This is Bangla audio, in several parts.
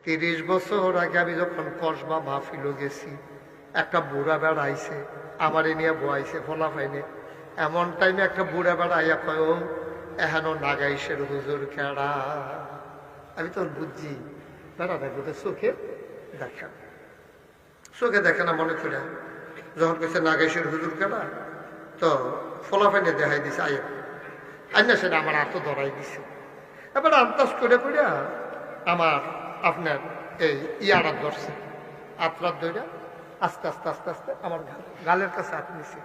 30 বছর আগে আমি যখন কসবা মাহফিল গেছি, একটা বুড়া বেড়া আইছে, আমারে নিয়ে বয়াইছে ফলা পাইনে। এমন টাইমে একটা বুড়া বেড়া আইয়া কয়, ও এখনো নাগাইশের হুজুর কেডা? আমি তো বুঝছি বেড়াটা বোধহয় চোখে দেখে, চোখে দেখে না মনে করে। যখন কইছে নাগাইশের হুজুর কেডা, তো ফলা পাইনে দেখাই দিছে, আইয়া আইনা সেটা আমার হাতও ধরাই দিছে। এবার আন্দাজ করে করে আমার আপনার এই ইয়ারা ধরছে, আত্রার ধরে আস্তে আস্তে আস্তে আস্তে আমার গালের কাছে হাত নিছে,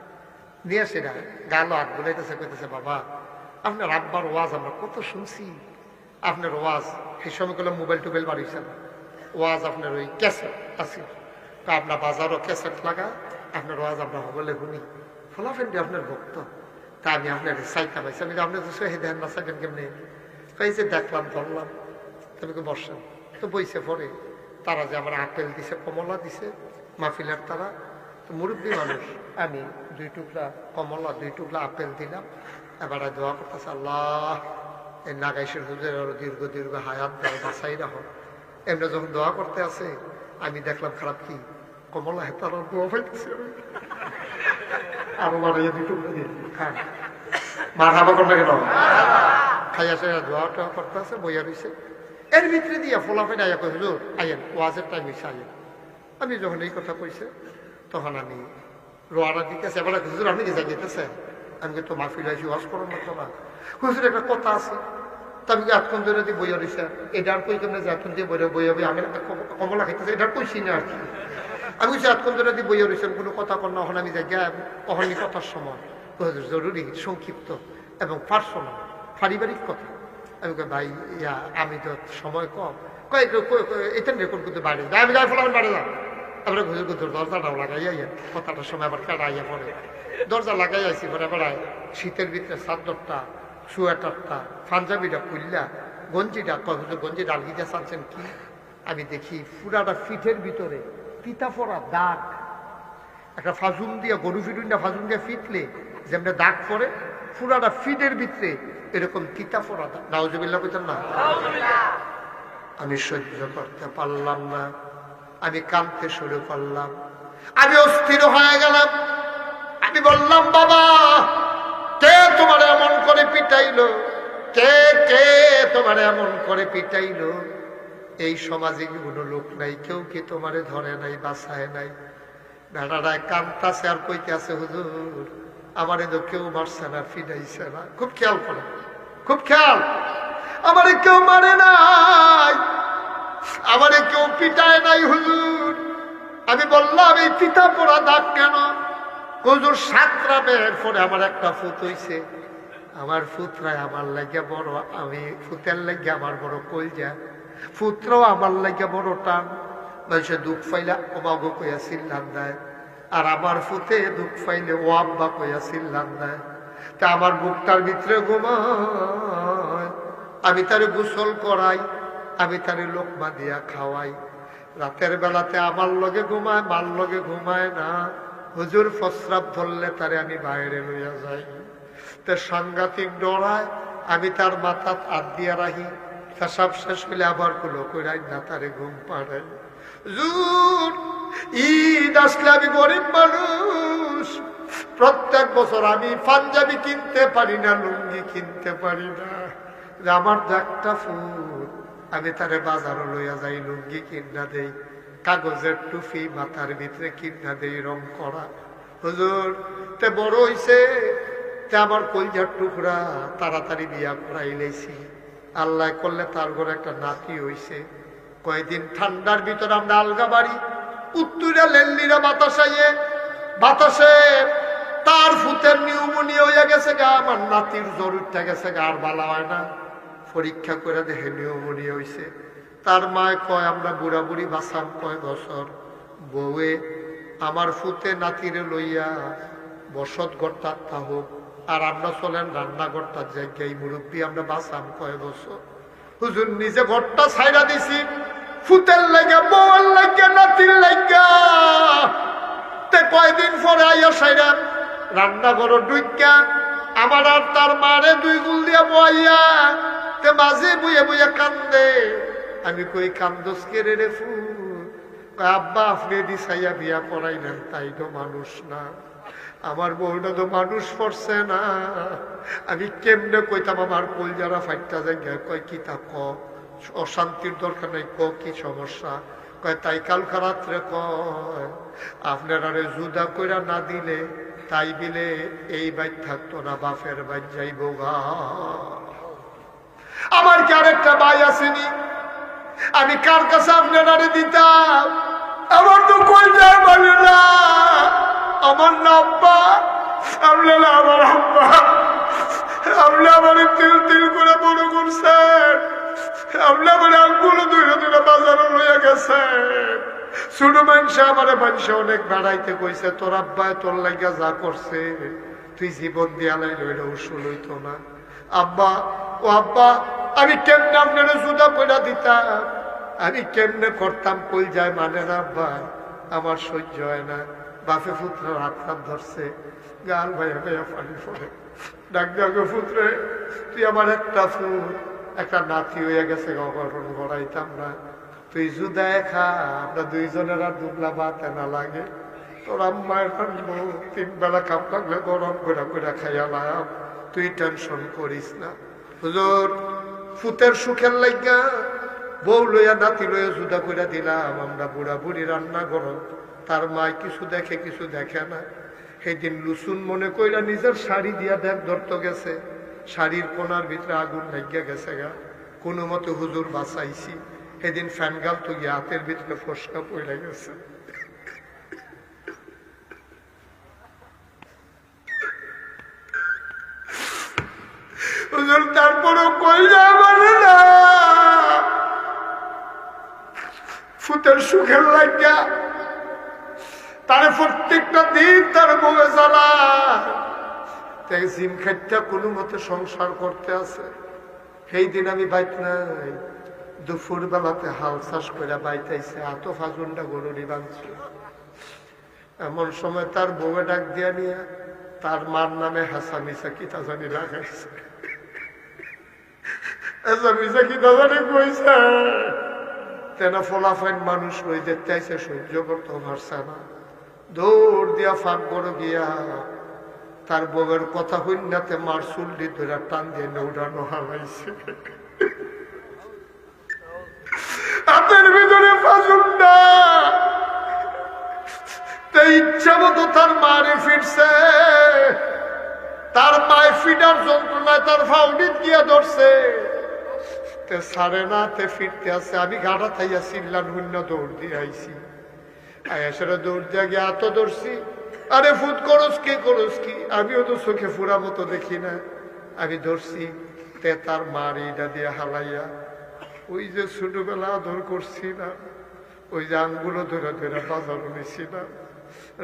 নিয়ে সেটা গালও হাত গুলাইতেছে, কইতেছে, বাবা আপনার আব্বার ওয়াজ আমরা কত শুনছি, আপনার ওয়াজ সেই সময় করলে মোবাইল টোবাইল বাড়িয়েছে না, ওয়াজ আপনার ওই ক্যাসেট আছে, তো আপনার বাজারও ক্যাসেট লাগা, আপনার ওয়াজ আমরা বলে শুনি, ফলাফেন্ডি আপনার ভক্ত, তা আমি আপনার সাইকা পাইছি, আমি আপনি তো সহে দেন না সাইকেন কেমনি, যে দেখলাম ধরলাম, তুমি বসেন। তো বইছে পরে তারা যে আমার আপেল দিছে, কমলা দিছে মাহফিলের তারা, তো মুরব্বী মানুষ, আমি 2 টুকরা কমলা 2 টুকরা আপেল দিলাম। এবার দোয়া করতেছে, আল্লাহ এই নাগাইশের হুজুরের আরো দীর্ঘ দীর্ঘ হায়াত দেওয়া, বাসাই রাখো। এমনি যখন দোয়া করতে আছে আমি দেখলাম খারাপ কি কমলা হেতার দোয়া পাইতেছে, আরো বাড়াইয়া 2 টুকরা দিয়ে খান মা খাবা করলে কেন খাইয়া সে দোয়া টোয়া করতে আছে, বইয়া রয়েছে। এর ভিতরে দিয়া ফোলাফেন আইয়া কই, হুজুর আইয়েন, ওয়াজের টাইম হয়েছে আইয়েন। আমি যখন এই কথা কইছে তখন আমি রোয়ানা দিতেছে, এবার হুজুর আপনি কি যাই যেতেছেন? আমি তো মাহফিল আইসি, ওয়াজ করার মতো না। হুজুর একটা কথা আছে, তা আমি এতক্ষণ ধরে দিয়ে বইয়া রয়েছে, এটার কই কেমন যে এতক্ষণ দিয়ে বইয়া বইয়া আমি কমলা খাইতেছে, এটার কইছি না আর কি। আমি বলছি এতক্ষণ ধরে দিয়ে বইয়া রয়েছেন, কোনো কথা কর না, ওখানে আমি যাই গিয়ে ওখানে কথার সময় হুজুর জরুরি সংক্ষিপ্ত এবং পার্সোনাল পারিবারিক কথা। আমি কই ভাই ইয়া আমি তো সময় কম, এটা রেকর্ড করতে বাইরে যাই, আমি যাই ফলাম বাইরে যাও। তারপরে হুজুর দরজাটাও লাগাইয়া কথাটার সময় আবার কাটাইয়া পড়ে, দরজা লাগাই আইসি পরে বেড়ায়, শীতের ভিতরে চাদরটা সোয়েটারটা পাঞ্জাবিটা খুললা গঞ্জিটা কয়, হুজুর গঞ্জিটা আলগিটা চাচ্ছেন কি? আমি দেখি পুরাটা ফিটের ভিতরে তিতা পড়া দাগ, একটা ফাজুন দিয়ে গরু ফিটুন না ফাজুন দিয়ে ফিটলে যেমন দাগ পরে, পুরাটা ফিটের ভিতরে এরকম তিতা পড়া দাগ। নাউজুবিল্লাহ কইতেন না? আমি সহ্য করতে পারলাম না, আমি কাঁদতে শুরু করলাম, আমি অস্থির হয়ে গেলাম। আমি বললাম, বাবা কে তোমার এমন করে পিটাইলো? কে কে তোমার এমন করে পিটাইলো? এই সমাজে কোনো লোক নাই, কেউ কি তোমারে ধরে নাই, বাঁচায় নাই? বেটাটায় কান্তাছে আর কইতে আছে, হুজুর আমারে তো কেউ মারছে না, ফিরাইছে না। খুব খেয়াল করে, খুব খেয়াল, আমারে কেউ মারে নাই, আমারে কেউ পিটায় নাই হুজুর। আমি বললাম, এই তিতা পড়া দাগ কেন? হুজুর 7 রাতের পরে আমার একটা ফুত হইছে, আমার ফুতরায় আমার লাগে বড়, আমি ফুতের লাগে আমার বড় কলজা, ফুতরাও আমার লাগে বড় টান। মানুষে দুঃখ পাইলে ওবাগো কইয়া চিল্লান দেয়, আর আমার ফুতে দুঃখ পাইলে ও আব্বা কইয়া চিল্লান দেয়। তা আমার বুকটার ভিতরে ঘুমায়, আমি তারে গোসল করাই, আমি তারে লোকমা দিয়া খাওয়াই। রাতের বেলাতে আমার লগে ঘুমায়, মার লগে ঘুমায় না। হুজুর প্রস্রাব ধরলে তারে আমি বাইরে লইয়া যাই, তে সাংঘাতিক ডরায়। আমি তার মাথাত হাত দিয়া রাখি, পেশাব শেষ হইলে আবার কুলো কইরাই না তারে ঘুম পাড়াই। হুজুর ঈদ আসলে আমি গরিব মানুষ, প্রত্যেক বছর আমি পাঞ্জাবি কিনতে পারি না, লুঙ্গি কিনতে পারি না। আমার একটা ফুল, আমি তারে বাজারও লইয়া যাই, লুঙ্গি কিনা দেই, কাগজের টুপি মাথার ভিতরে কিনা দেই রং করা। হুজুর তে বড় হইছে, তে আমার কলজার টুকরা তাড়াতাড়ি বিয়া করাই লেছি। আল্লাহ করলে তার ঘরে একটা নাতি হইছে। কয়েকদিন ঠান্ডার ভিতরে আমরা আলগা বাড়ি, উত্তরা লেল্লিরা বাতাসাইয়ে বাতাসে তার ফুতের নিউমোনিয়া হইয়া গেছে গা, আমার নাতির জ্বর উঠে গেছে গা, আর ভালো হয় না। পরীক্ষা করে দেখে নিউমোনিয়া হইছে। তার মায় কয়, আমরা বুড়া বুড়ি বাঁচাম কয় বছর? বউয়ে আমার ফুতে নাতিরে লইয়া বসত ঘরটা হোক, আর আমরা চলেন রান্নাঘরটার জায়গায়, মুরব্বী আমরা বাঁচাম কয় বছর? হুজুর নিজে ঘরটা ছাইরা দিছি, ফুতের লাগা, বউয়ের লাগা, নাতির লাগা। তে কয়দিন পরে আইয়া সাইরা রান্নাঘর ডুইকা আমার আর তার মারে 2 গুল দিয়া বইয়া, তে মাঝে বইয়া বইয়া কান্দে। আমি কই কান্দোস কে রে ফুল? আব্বা আপনি দিছাইয়া বিয়া করাইলেন, তাই তো মানুষ না, আমার বউটা তো মানুষ পড়ছে না। আমি কেমনে কইতাম আমার কলজারা ফাইটটা যায়। কয় কিতা ক, অশান্তির দরকার নেই, ক কি সমস্যা? কয় তাই কালকা রাত্রে কয় আপনারা জুদা কইরা না দিলে তাই বিলে এই বাইক থাকতো না, বাপের বাইক যাইব গা। আমার কি আরেকটা ভাই আসেনি? আমি কার কাছে আপনারা দিতাম? আমার তো কই যায় বলে না, আমার না আব্বা, আপনারা আমার আব্বা, আপনি আমার তিল তিল করে বড় করছেন, আপনি আমার আঙ্গুলো দুইটা দুইটা বাজারে লইয়া গেছেন। ছোট মানুষ আমার মানুষ অনেক বেড়াইতে কইছে, তোর আব্বায় তোর লাগিয়া যা করছে তুই জীবন দিয়া লাই লইলে উসুল হইতো না। আব্বা, ও আব্বা, আমি কেমনে আপনারা জুদা কইরা দিতাম, আমি কেমনে করতাম, কই যায় মানে না আব্বা, আমার সহ্য হয় না। বাপে পুত্র হাত হাত ধরছে, গাল ভাইয়া ভাইয়া পানি পড়ে, ডাক ডাকে পুত্রে তুই আমার একটা ফুল, একটা নাতি হইয়া গেছে, অঘটন গড়াইতাম না, তুই জুদায় খা, আমরা দুইজনের আর দুবলা ভাত না লাগে, তোর আম্মায় রাখবো, 3 বেলা কাপ লাগলে গরম করে করে খাইয়ালাম, তুই টেনশন করিস না। হুজুর ফুতের সুখের লাইগা বউ লইয়া নাতি লইয়া জুদা করে দিলাম, আমরা বুড়া বুড়ি রান্না গরম, তার মায় কিছু দেখে কিছু দেখে না। সেদিন লুসুন মনে কইরা নিজের শাড়ি দিয়া দেখ ধরতে গেছে, শাড়ির কোনার ভিতরে আগুন লাগিয়া গেছে গা, কোনো মতে হুজুর বাঁচাইছি। সেদিন ফ্যান গাল তো গিয়ে হাতের ভিতরে ফসকা পড়ে গেছে। হুজুর তারপরও কই যায় মানে না, ফুতের সুখের লাগিয়া তারে প্রত্যেকটা দিন তার বউয়ে জ্বালা, তাই জিম খাইটা কোনো মতে সংসার করতে আছে। সেই দিন আমি বাইত নাই, দুপুর বেলাতে হাল চাষ করে বাইতাইছে, এত ফাজুনটা গরুরি বাঁধছে। এমন সময় তার বউয়ে ডাক দিয়া নিয়ে তার মার নামে হাসা মিশা কিতা জানি লাগাইছে, হাসা মিশা কিতা জানি কইছে। তেনা ফলাফাইন মানুষ ওই দেখতে আইসে, সহ্য করতে পারছে না, দৌড় দিয়া ফাঁক বড় গিয়া তার বউয়ের কথা হইনাতে মার চুল্লি ধরে টান দিয়ে নৌড়ানো হালাইছে। হাতের ভিতরে ফাজুন্ডা, ইচ্ছা মতো তার মারে ফিরছে, তার মায় ফিটার যন্ত্রণায় তার ফাউডিত গিয়া ধরছে, সারে না তে ফিরতে আছে। আমি গাড়া থাইয়া চিল্লান শূন্য দৌড় দিয়ে আইছি, আয়াসেরা দৌড় দিয়া গিয়ে এত ধরছি, আরে ফুট করস কি, আমিও তো চোখে ফুরা মতো দেখি না, আমি ধরছি তে তার মার এইটা দিয়ে হালাইয়া, ওই যে ছোটবেলা আদর করছি না, ওই যে আঙ্গুলো ধরে ধরে বাজারও নিছি না,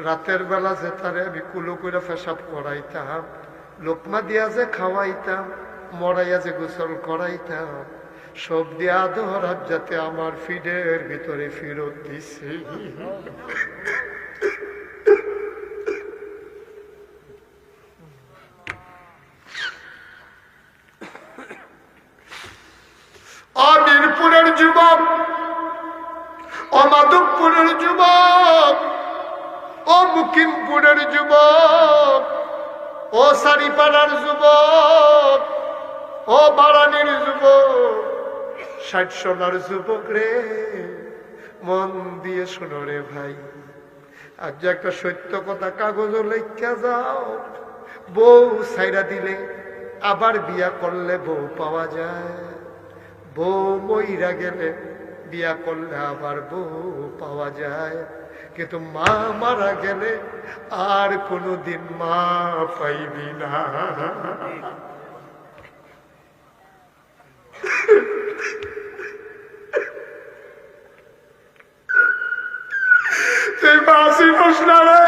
রাতের বেলা যে তারে আমি কুলো করে পেশাব করাইতাম, লোকমা দিয়া যে খাওয়াইতাম, মরাইয়া যে গোসল করাইতাম, সব দিয়ে আদর যাতে আমার ফিডের ভিতরে ফেরত দিছে। মিরপুরের যুবক, ও মাধবপুরের যুবক, ও মুকিমপুরের যুবক, ও সারিপাড়ার যুবক, ও বারানির যুবক, 60 সোনার যুবক রে, মন দিয়ে শোনো রে ভাই, আজ যে একটা সত্য কথা কাগজে লেখা যাও, বউ ছাইরা দিলে আবার বিয়া করলে বউ পাওয়া যায়, বউ মইরা গেলে বিয়া করলে আবার বউ পাওয়া যায়, কিন্তু মা মারা গেলে আর কোনোদিন মা পাইবি না। তুই মা ছিলস না রে,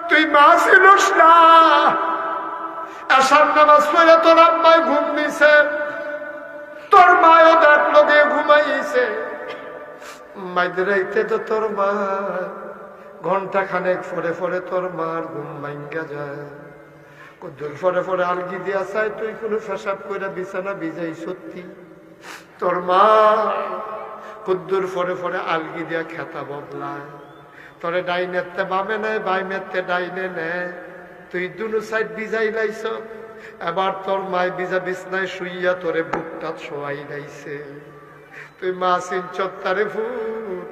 তুই মা ছিলস না। আসার নামাজ পড়ে তোর আম্মায় ঘুম দিছে, তোর মায়ও দেখলো গিয়ে ঘুমাইছে, মাইদরাইতে তো তোর মা ঘন্টা খানেক ফরে ফরে তোর মার ঘুম ভাঙ্গা যায়, কদ্দুর ফরে ফরে আলগি দিয়া চাই, তুই কোনো পেশাব করে বিছানা ভিজাই সত্যি, তোর মা কুদ্দুর ফরে ফরে আলগি দিয়া খেতা বদলায়, তোরে ডাইনেতে বামে নেয়, বাইমেতে ডাইনে নেয়, তুই দুনো সাইড বিজাই লাইছ। এবার তোর মায় বিজা বিছনায় শুইয়া তোরে বুকটা শোয়াই লাইছে। তুই মা চিনছস তারে ভূত,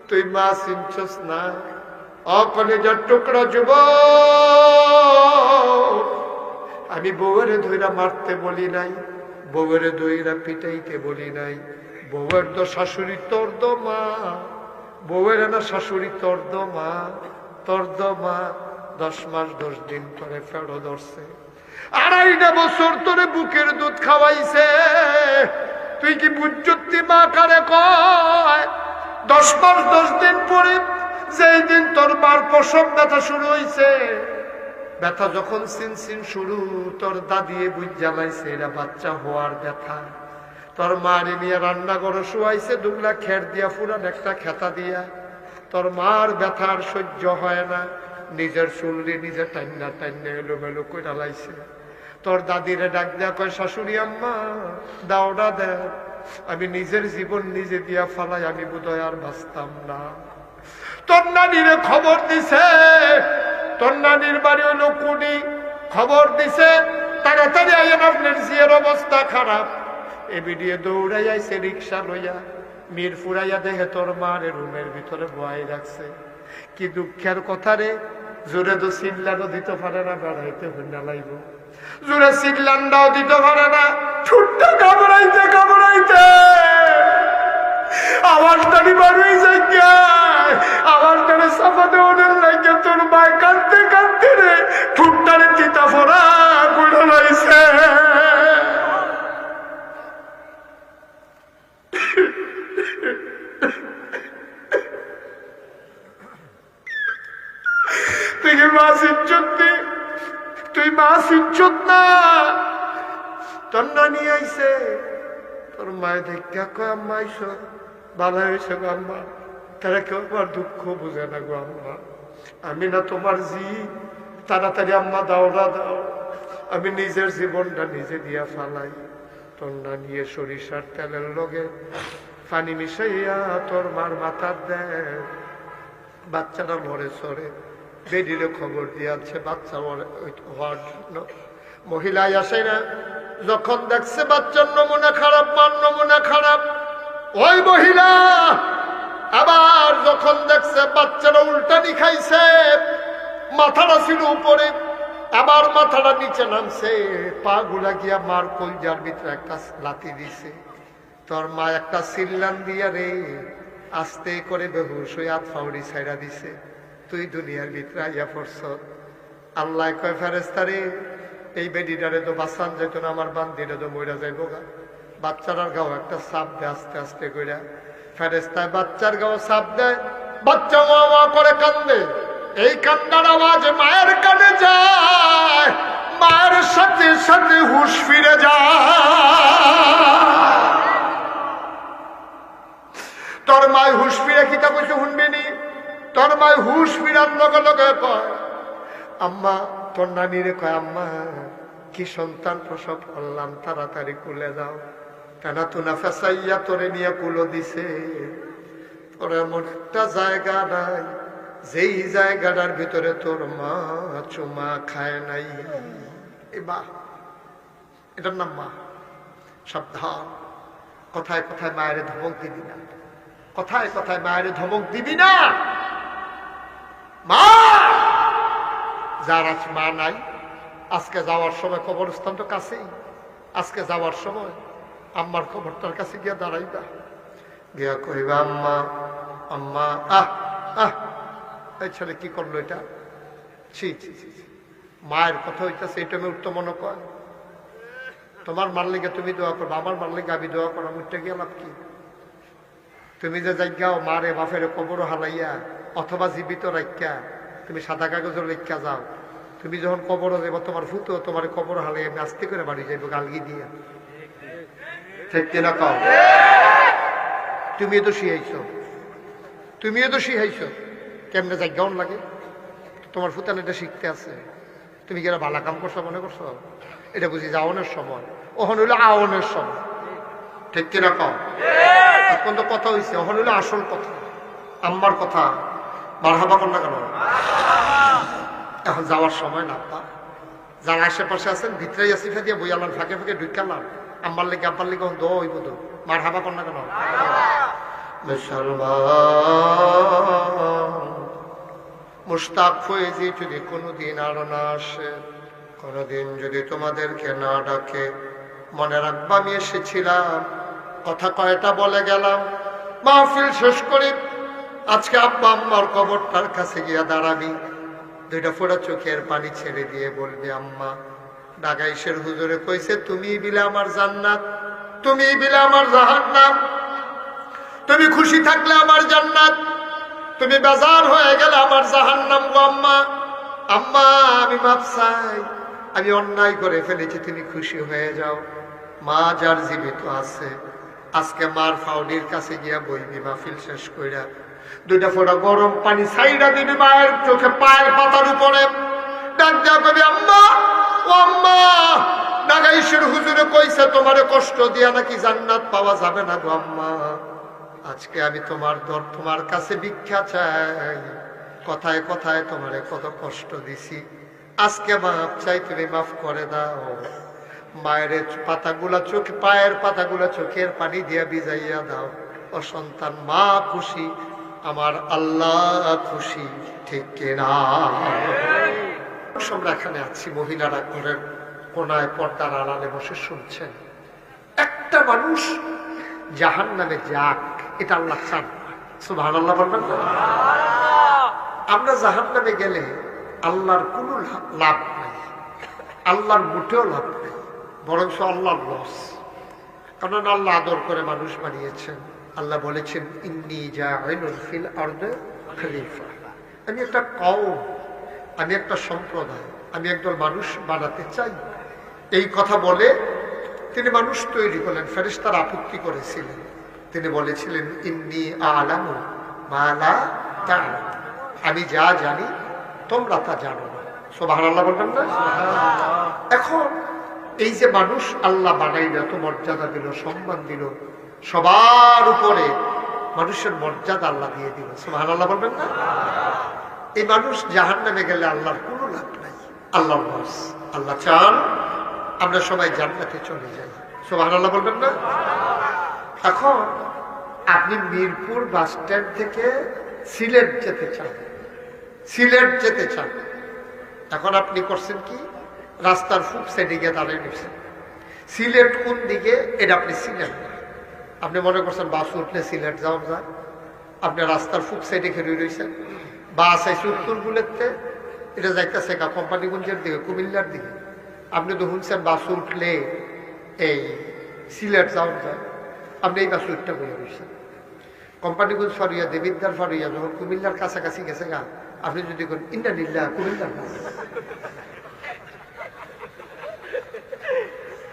তুই মা চিনছস না। অকলেজার টুকরা যুবক, আমি বউয়ের ধইরা মারতে বলি নাই, বউয়ের ধইরা পিটাইতে বলি নাই। বউয়ের তো শাশুড়ি তোর দো মা, বউয়ের না শাশুড়ি তোর দো মা, তোর দো মা 10 মাস 10 দিন তোরে ফেরো ধরছে, 2.5 বছর তোরে বুকের দুধ খাওয়াইছে। তুই কি বুঝতি মা কারে কয়? 10 মাস 10 দিন পরে যেই দিন তোর মার প্রসব ব্যথা শুরু হইছে, ব্যথা যখন সিনসিন শুরু, তোর দাদিয়ে বুঝ জ্বালাইছে এরা বাচ্চা হওয়ার ব্যথা। তোর মারে নিয়ে রান্না করে শুয়াইছে, দুগলা খের দিয়া পুরান একটা খেতা দিয়া। তোর মার ব্যথার সহ্য হয় না, নিজের চুল্লি নিজে টান্না টান্না এলোমেলো করে লাইছে। তোর দাদিরে ডাক দেয়া কয়, শাশুড়ি আম্মা দাওটা দেন, আমি নিজের জীবন নিজে দিয়া ফালাই, আমি বোধহয় আর বাঁচতাম না। তোর নানিরে খবর দিছে, তোর নানির বাড়ি হলো কুড়ি, খবর দিছে তাড়াতাড়ি আইন, আপনার জিয়ের অবস্থা খারাপ। এবিডিয়ে দৌড়াই আইছে রিক্সা লইয়া, মিরপুরাইয়া দেখে তোর মার রুমের ভিতরে বয়াই রাখছে। কি দুঃখের কথা রে, জোরে তো চিল্লানো দিতে পারে না, বেড়াইতে হইনা লাইব, জোরে চিল্লান্ডাও দিতে পারে না, ঠুটটা কামড়াইতে কামড়াইতে আমার টানি বাড়ুই যাই, আমার টানে সাফা দেওয়ানের লাগে তোর মায় কাঁদতে কাঁদতে রে ঠুটটারে তিতা ফোড়া গুলো লাইছে। তুই মা সিজ্জত দে, তুই মা সিজ্জত না। তোর নানি আইছে, তোর মায় দেখা কয়, আম্মা আইস, ভালো হয়েছে গো আম্মা। তারা কেউ আমার দুঃখ বুঝে না গো আম্মা, আমি না তোমার জি, তাড়াতাড়ি আম্মা দাওরা দাও, আমি নিজের জীবনটা নিজে দিয়া ফালাই। তোর নানি সরিষার তেলের লগে পানি মিশাইয়া তোর মার মাথার দেয়, বাচ্চাটা লড়ে চড়ে বেডিরে খবর দিয়েছে বাচ্চা হওয়ার জন্য। মহিলাই আসে না, যখন দেখছে বাচ্চার নমুনা খারাপ, মার নমুনা খারাপ, ওই মহিলা আবার যখন দেখছে বাচ্চারা উল্টানি খাইছে, মাথাটা ছিল উপরে, আবার মাথাটা নিচে নামছে, পা গুলা গিয়া মার কলজার ভিতরে একটা লাথি দিছে। তোর মা একটা সিল্লান দিয়া রে আস্তে করে বেহুশ হয়ে হাত ফাউড়ি ছাইড়া দিছে। তুই দুনিয়ার ভিতরে আইয়া পড়ছ। আল্লাহ কয়, ফেরেস্তা রে, এই বেডিটারে তো বাঁচান যেত না, আমার বান্দিটা তো মইরা যাইব গা। বাচ্চাটার গাও একটা চাপ দেয় আস্তে আস্তে কইরা। ফেরেস্তায় বাচ্চার গাও চাপ দেয়, বাচ্চা মা মা করে কান্দে। এই কান্নার আওয়াজ মায়ের কানে যায়, মায়ের সাথে সাথে হুঁশ ফিরে যায়। তোর মায় হুঁশ ফিরে কিতা কইছে শুনবিনি? তোর মায় হুঁশ ফিরার লগে লগে কয়, আম্মা, তোর নানিরে কয়, আম্মা কি সন্তান প্রসব করলাম, তাড়াতাড়ি কুলে দাও। কেনা তুনা ফেসাইয়া তোরে নিয়ে কুলো দিছে। তোর এমন একটা জায়গা নাই যেই জায়গাটার ভিতরে তোর মা চুমা খায় নাই। বাহ, এটার নাম মা। সাবধান, কথায় কথায় মায়ের ধমক দিবি না, কথায় কথায় মায়ের ধমক দিবি না। মা, যার আজ মা নাই, আজকে যাওয়ার সময় কবরস্থান তো কাছেই, আজকে যাওয়ার সময় আম্মার কবরটার কাছে গিয়া দাঁড়াইবা, গিয়া কইবা, আম্মা আম্মা। আহ আহ, এই ছেলে কি করলো এটা? ছি ছি ছি, মায়ের কথা হইতেছে, এটা আমি উত্তম মনে কর। তোমার মার লেগে তুমি দোয়া করবো, আমার মার লেগে আমি দোয়া করা, মুখটা গিয়ে লাভ কি? তুমি যে যাইগাও মারে বাপের কবর হালাইয়া অথবা জীবিত রাখিয়া তুমি সাদা কাগজের লেখা যাও, তুমি যখন কবর যাবো তোমার ফুতো তোমার কবর হালাইয়া আমি আস্তে করে বাড়ি যাইব গালগি দিয়া। ঠিক কিনা কও? তুমিও তো শিখাইছ, তুমিও তো শিখাইছ কেমনে যাইগাও লাগে। তোমার ফুতান এটা শিখতে আছে, তুমি কি ভালো কাম করছো মনে করছো? এটা বুঝি যাওয়ানোর সময়, ওখানে হইলো আওয়ানোর সময়। ঠিক কিনা কও? এখন তো কথা হয়েছে, এখন হইলো আসল কথা, আম্মার কথা। মারহাবা কর না কেন? এখন যাওয়ার সময় না আব্বা, যারা আশেপাশে আছেন ভিতরে আসিফা দিয়ে বই আল্লাহ ফাঁকে ফাঁকে ঢুকালাম, আম্মার লেগে আব্বার লেগে দো হইব তো। মারহাবা কর না কেন? মুসলমান মুশতাক ফয়েজি যদি কোনোদিন আরো না আসে, কোনোদিন যদি তোমাদেরকে না ডাকে, মনে রাখবা আমি এসেছিলাম, কথা কয়টা বলে গেলাম, মাহফিল শেষ করি, আজকে আব্বা আম্মার কবরটার কাছে গিয়া দাঁড়াবি, দুইটা ফোঁটা চোখের পানি ছেড়ে দিয়ে বলবি, আম্মা ডাগাইশের হুজুরে কইছে তুমি বিলে আমার জান্নাত, তুমি বিলে আমার জাহান্নাম, তুমি খুশি থাকলে আমার জান্নাত, তুমি বেজার হয়ে গেলে আমার জাহান্নাম গো আম্মা। আম্মা আমি মাপ চাই, আমি অন্যায় করে ফেলেছি, তুমি খুশি হয়ে যাও। মা যার জীবিত আছে আজকে মার ফাউডির কাছে গিয়া বইবি, মাহফিল শেষ কইরা দুইটা ফোঁটা গরম পানি ছাইড়া দিবি মায়ের চোখে, পায়ের পাতার উপরে ডাক দেয়া কবি, আম্মা ও আম্মা ডাগাইশের হুজুরে কইছে তোমারে কষ্ট দিয়া নাকি জান্নাত পাওয়া যাবে না গো আম্মা, আজকে আমি তোমার কাছে ভিক্ষা চাই, কথায় কথায় তোমারে কত কষ্ট দিছি, আজকে মাফ চাই, তুমি মাফ করে দাও। মায়ের পাতাগুলা চোখে, পায়ের পাতাগুলা চোখের পানি দিয়া ভিজাইয়া দাও। ও সন্তান, মা খুশি, আমার আল্লাহ খুশি, ঠিক কিনা? আমরা এখানে আছি, মহিলারা ঘরের কোনায় পর্দার আড়ালে বসে শুনছেন। একটা মানুষ জাহান্নামে যাক, এটা আল্লাহ চান। সুবহানাল্লাহ বলবেন না? আমরা জাহান্নামে গেলে আল্লাহর কোনো লাভ নাই, আল্লাহর মোটেও লাভ নেই, বরং আল্লাহর লস। কারণ আল্লাহ আদর করে মানুষ বানিয়েছেন। আল্লাহ বলেছেন, ইন্নী জাইলুন ফিল আরদি খলিফা, আমি একটা কওম, আমি একটা সম্প্রদায়, আমি একদল মানুষ বানাতে চাই। এই কথা বলে তিনি মানুষ তৈরি করলেন। ফেরেশতারা আপত্তি করেছিলেন, তিনি বলেছিলেন, ইন্নী আ'লামু মা লা তা'লামুন, আমি যা জানি তোমরা তা জানো না। সুবহানাল্লাহ বলবেন না? এখন এই যে মানুষ আল্লাহ বানাইল, এত মর্যাদা দিল, সম্মান দিল, সবার উপরে মানুষের মর্যাদা আল্লাহ দিয়ে দিল। সুবহানাল্লাহ বলবেন না? এই মানুষ জাহান্নামে গেলে আল্লাহর কোনো লাভ নাই, আল্লাহর লস। আল্লাহ চান আমরা সবাই জান্নাতে চলে যাই। সুবহানাল্লাহ বলবেন না? এখন আপনি মিরপুর বাস স্ট্যান্ড থেকে সিলেট যেতে চান, সিলেট যেতে চান, এখন আপনি করছেন কি, রাস্তার ফুক সাইডে গিয়ে দাঁড়িয়ে নিচ্ছেন। সিলেট কোন দিকে এটা আপনি চিনেন না, আপনি মনে করছেন বাস উঠলে সিলেট যাওয়া যায়, আপনি রাস্তার ফুক সাইডে খেলে রয়েছেন। বাস আইসে উত্তর বুলেতে, এটা যাইতেছে কোম্পানিগঞ্জের দিকে, কুমিল্লার দিকে। আপনি তো শুনছেন বাস উঠলে এই সিলেট যাওয়া যায়, আপনি এই বাস উঠটা বলে রয়েছেন। কোম্পানিগঞ্জ ফারুইয়া, দেবিদ্দার ফারুইয়া যখন কুমিল্লার কাছাকাছি গেছে গা, আপনি যদি করেন ইন্দ্রানিল্লা কুমিল্লার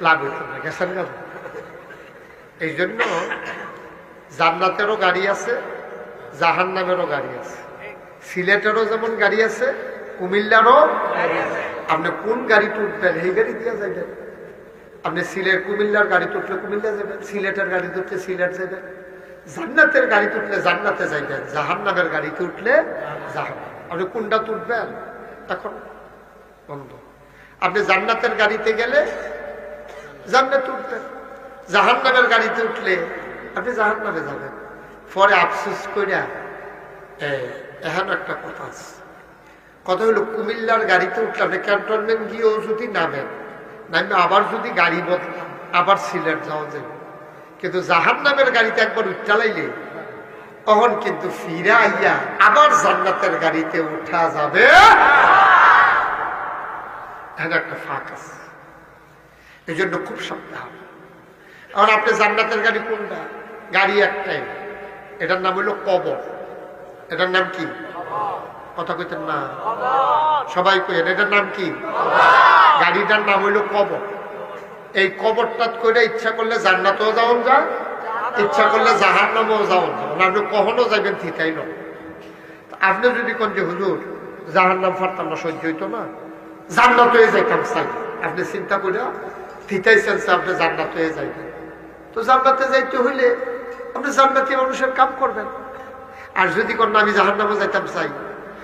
লাভ হইত না, গেছেন গা। এই জন্য জান্নাতেরও গাড়ি আছে, জাহান্নামেরও গাড়ি আছে, সিলেটেরও যেমন গাড়ি আছে, কুমিল্লারও। আপনি কোন গাড়িতে উঠবেন এই গাড়ি দিয়ে যাবেন। আপনি সিলেট কুমিল্লার গাড়িতে উঠলে কুমিল্লা যাবেন, সিলেটের গাড়িতে উঠলে সিলেট যাবেন, জান্নাতের গাড়িতে উঠলে জান্নাতে যাইবেন, জাহান্নামের গাড়িতে উঠলে জাহান্নাম। আপনি কোনটা উঠবেন এখন বন্ধ। আপনি জান্নাতের গাড়িতে গেলে জান্নাতে উঠবেন, জাহান্নামের গাড়িতে উঠলে আপনি জাহান্নামে যাবেন। পরে আফসোস কইরা এখন একটা কথা আছে, কথা হলো কুমিল্লার গাড়িতে উঠলে আপনি ক্যান্টনমেন্ট গিয়েও যদি নামেন, নামে আবার যদি গাড়ি বদলান আবার সিলেট যাওয়া যাবে। কিন্তু জাহান্নামের গাড়িতে একবার উঠালাইলে তখন কিন্তু ফিরে আইয়া আবার জান্নাতের গাড়িতে উঠা যাবে। এখন একটা ফাঁক আছে, এই জন্য খুব সাবধান। এখন আপনি জান্নাতের গাড়ি কোনটা? গাড়ি একটাই, এটার নাম হইল কবর। এটার নাম কি? কথা কইতেন না সবাই কইেন, এটার নাম কি? গাড়িটার নাম হইল কবর। এই কবরটা করে ইচ্ছা করলে জান্নাতেও যাওয়া যায়, ইচ্ছা করলে জাহান্নামেও যাওয়া যায়। আপনি কখনো যাইবেন থিতাই না। আপনি যদি কোন যে হুজুর জাহান্নাম ফারতাম না, সহ্য হইতো না, জান্নাত হয়ে যাইতাম চাই, আপনি চিন্তা করে থিতাইছেন আপনি জান্নাত হয়ে যাইবেন। তো জান্নাতে যাইতে হইলে আপনি জান্নাতি মানুষের কাম করবেন। আর যদি কোন আমি জাহান্নামে যাইতাম চাই,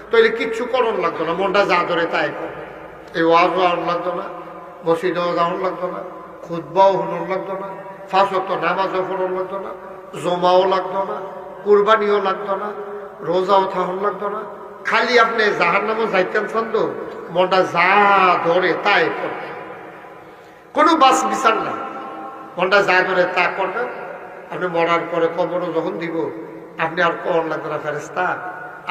তাহলে কিচ্ছু করণ লাগতো না, মনটা যা ধরে তাই করবে। এই ওয়াজও আন লাগতো না, মসজিদেও যাওয়ার লাগতো না, খুতবাও হনোর লাগতো না, 5 ওয়াক্ত নামাজও পড়ার লাগতো না, জমাও লাগতো না, কুরবানিও লাগতো না, রোজাও থাকুন লাগতো না। খালি আপনি জাহান্নামে যাইতেন ছন্দ, মনটা যা ধরে তাই করবে, কোনো বাস বিচার নাই, মনটা যা ধরে তা করবেন। আপনি মরার পরে কবরও যখন দিব, আপনি আর কন লাগতো না, ফেরেস্তা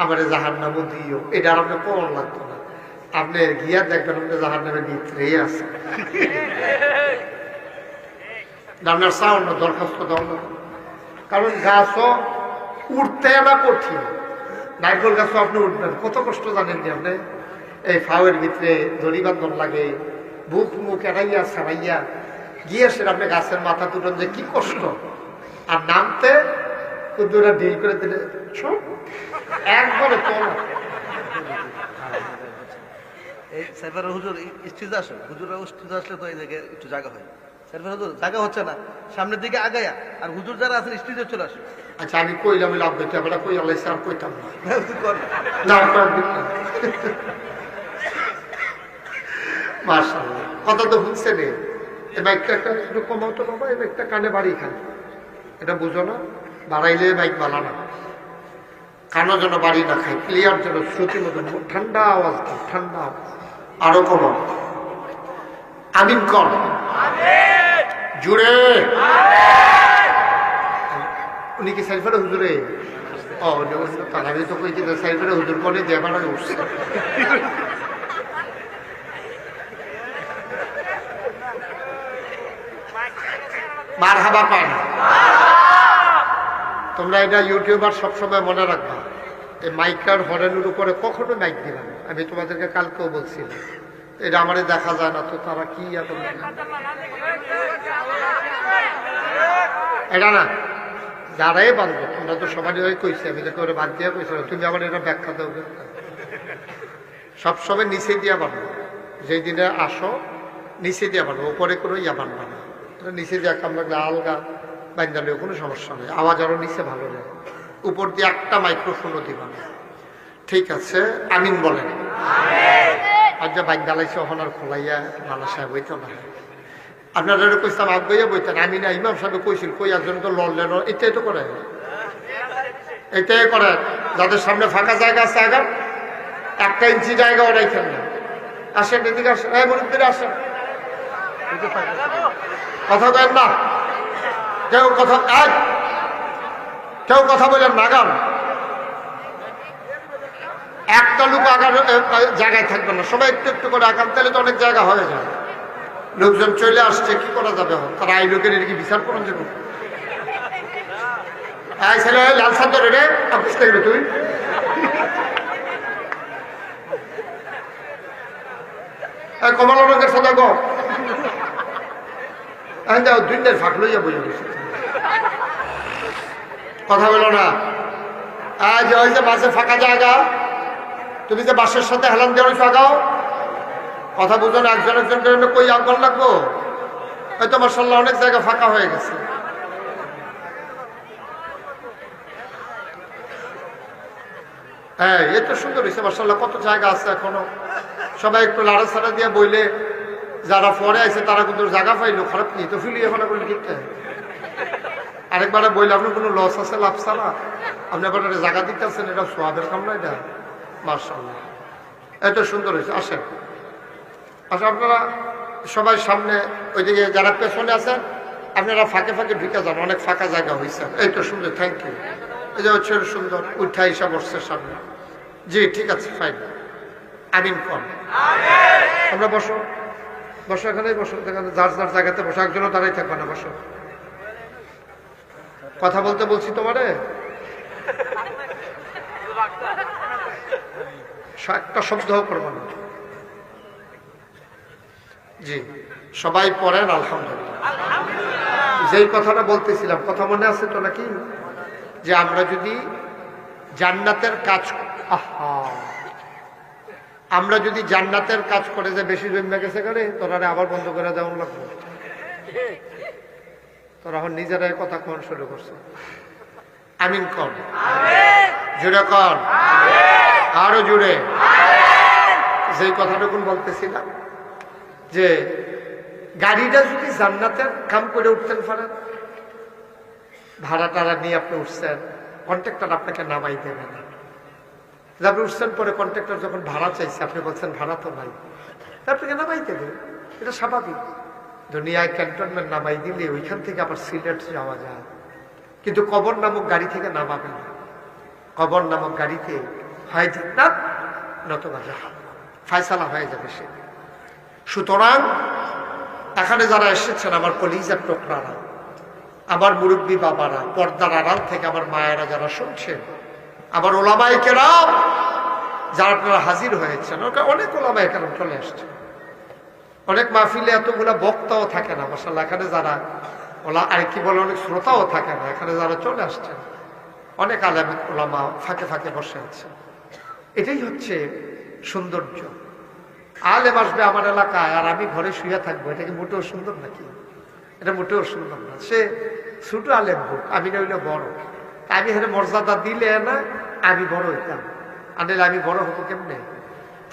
আমার জাহান্নামও দিও, এটা আর আপনি কন লাগতো না। আপনি গিয়া দেখবেন আপনি জাহান্নামের ভিতরেই আছে। আপনার চাওয়ানো দরখাস্ত দেওয়া না, কারণ গাছও উঠতে না কঠিন। নারকেল গাছও আপনি উঠবেন, কত কষ্ট জানেন নি আপনি? এই ফাওয়ের ভিতরে দড়ি বান্ধন লাগে, বুক মুখ এড়াইয়া ছাড়াইয়া গিয়ে সেটা আপনি গাছের মাথা তুলেন, যে কি কষ্ট। আর নামতে কুদুরা ডিল করে দিলে একবারে তো এই সাইফার হুজুর স্টেজ আসো, হুজুর স্টেজ আসলে তো এই জায়গায় একটু জায়গা হয়। সাইফার হুজুর জায়গা হচ্ছে না, সামনের দিকে আগায়া, আর হুজুর যারা আছেন স্টেজে চলে আসে। আচ্ছা আমি কইলাম লাভ দিতে আমরা কই আল্লাহ আর কইতাম না। মাশাআল্লাহ, কথা তো বুঝছে নে। এই বাইকটা একটু কমাও তো বাবা, এই বাইকটা কানে বাড়ি খান, এটা বুঝো না? বাড়াইলে বাইক বালা না, কানো যেন বাড়ি না খায়, ক্লিয়ার যেন শ্রুতি মতো ঠান্ডা আওয়াজ, ঠান্ডা আরো কমাও। আমিন কর জুড়ে। উনি কি সাইফারে হুজুরে? ও আমি তো কইছি সাইফারে হুজুর বলে যে আমার উঠছে। মারহাবা পান। তোমরা এটা ইউটিউবার সবসময় মনে রাখবা, এই মাইকার হরেনের উপরে কখনো মাইক দিবা না। আমি তোমাদেরকে কালকেও বলছিলাম, এটা আমারে দেখা যায় না তো তারা কি এখন এটা না যারাই বাঁধবো, তোমরা তো সবাই কইছে, আমি তো করে বাদ দিয়া কইছি, তুমি আমার এটা ব্যাখ্যা দাও। সবসময় নিচে দিয়া বাঁধবো, যেই দিনে আসো নিচে দিয়া বাঁধবো, উপরে কোনো ইয়া বাঁধবা না। নিচে দিয়া কাম লাগলে আলগা বাঁধালেও কোনো সমস্যা নেই, আওয়াজ আরো নিচে ভালো যায়। উপর দিয়ে একটা মাইক্রোফোনও দিবা না, ঠিক আছে? আমিন বলেন। আর যা বাইক দালাইছে ওখান আর খোলাইয়া ভালো সাহেব হইতো না। আপনারা কইতাম আগাইয়া বইতেন, আমি না ইমাম সাহেব কইছিল, কই একজন তো লড়লেন, এটাই তো করে, এটাই করে। যাদের সামনে ফাঁকা জায়গা আছে, আগার 1 ইঞ্চি জায়গা ওরাই খেলেন না। আসেন এদিকে, আসেন, এই মুরব্বীরা আসেন, কথা বলেন না, কেউ কথা বলেন না, গান একটা লোক আগার জায়গায় থাকবে না, সবাই একটু একটু করে আগান, তাহলে তো অনেক জায়গা হয়ে যায়। লোকজন চলে আসছে, কি করা যাবে? তারা এই লোকের কি বিচার করুন যাবে? ছেলে লাল সাদ ধরে রে, অফিস থাকবে তুই। কমলা রঙের সাদা গো, যাও 2 দিনের ফাঁক লইয়া বলে গেছে, কথা বলো না। আজ ওই যে বাসে ফাঁকা জায়গা, তুমি যে বাসের সাথে হেলান দেওয়ার ফাঁকাও, কথা বুঝো না। একজন একজন কই আঙ্গল লাগবো, হয়তো মার্শাল্লাহ অনেক জায়গা ফাঁকা হয়ে গেছে। হ্যাঁ, এ তো সুন্দর হয়েছে মার্শাল্লাহ, কত জায়গা আছে এখনো। সবাই একটু লাড়াছাড়া দিয়ে বইলে, যারা পরে আছে তারা কিন্তু জায়গা পাইলো, খারাপ নেই তো ফিলিয়ে ফেলা করলে ঠিক। আরেকবারে বইলে আপনার কোনো লস আছে, লাভ ছাড়া আপনি আবার জায়গা দিতে আছেন, এটা সোয়াবের কাম না এটা। মার্শাল্লাহ, এত সুন্দর হয়েছে। আসেন আচ্ছা, আপনারা সবাই সামনে, ওইদিকে যারা পেছনে আছেন আপনারা ফাঁকে ফাঁকে ঢুকে যান, অনেক ফাঁকা জায়গা হয়েছে। এই তো সুন্দর, থ্যাংক ইউ। এই যে হচ্ছে সুন্দর উঠা হিসাব বসছে সামনে। জি ঠিক আছে, ফাইন। আমিন কম। আমরা বসো, বসো, এখানেই বসো, এখানে যার যার জায়গাতে বসো, একজনও দাঁড়াই থাকবে না, বসো। কথা বলতে বলছি তোমারে, একটা শব্দও করবো না। জি, সবাই পড়েন আলহামদুলিল্লাহ। যেই কথাটা বলতেছিলাম, কথা মনে আছে তো নাকি? যে আমরা যদি জান্নাতের কাজ, আমরা যদি জান্নাতের কাজ করে যে বেশি জমে গেছে করে, তোরা আবার বন্ধ করে দেওয়া লাগবে। তোরা এখন নিজেরাই কথা কোন শুরু করছে। আমিন কর, জুড়ে কর, আরো জুড়ে। যে কথাটুকুন বলতেছিলাম যে গাড়িটা যদি জান্নাতের কাম করে উঠতেন পারেন, ভাড়া টাড়া নিয়ে আপনি উঠছেন, কন্ট্রাক্টর আপনাকে নামাই দেবে না। আপনি উঠছেন, পরে কন্ট্রাক্টর যখন ভাড়া চাইছে আপনি বলছেন ভাড়া তো নাই, আপনাকে নামাই দেবে, এটা স্বাভাবিক। দুনিয়ায় ক্যান্টনমেন্ট নামাই দিলে ওইখান থেকে আবার সিলেট যাওয়া যায়, কিন্তু কবর নামক গাড়ি থেকে নামাবে না। কবর নামক গাড়িতে হয় জান্নাত নতুবা জাহান্নাম, ফায়সালা হয়ে যাবে সে। সুতরাং এখানে যারা এসেছেন আমার কলিজার টুকরারা, আমার মুরব্বী বাবারা, পর্দার আড়াল থেকে আমার মায়েরা যারা শুনছেন, আমার ওলামায়ে কেরাম যারা আপনারা হাজির হয়েছেন, অনেক ওলামায়ে কেরাম চলে আসছেন। অনেক মাহফিলে এতগুলা বক্তাও থাকে না মাশাআল্লাহ, এখানে যারা ওলা আর কি বলে অনেক শ্রোতাও থাকে না, এখানে যারা চলে আসছেন অনেক আলেম ওলামা ফাঁকে ফাঁকে বসে আছেন। এটাই হচ্ছে সৌন্দর্য। আলেম আসবে আমার এলাকায় আর আমি ঘরে শুয়ে থাকবো, এটা কি মোটেও সুন্দর নাকি? এটা মোটেও সুন্দর না। সে ছোট আলেম হোক, আমি না হইলে বড়, আমি এখানে মর্যাদা দিলে না আমি বড় হইতাম, আনলে আমি বড় হবো কেমনে?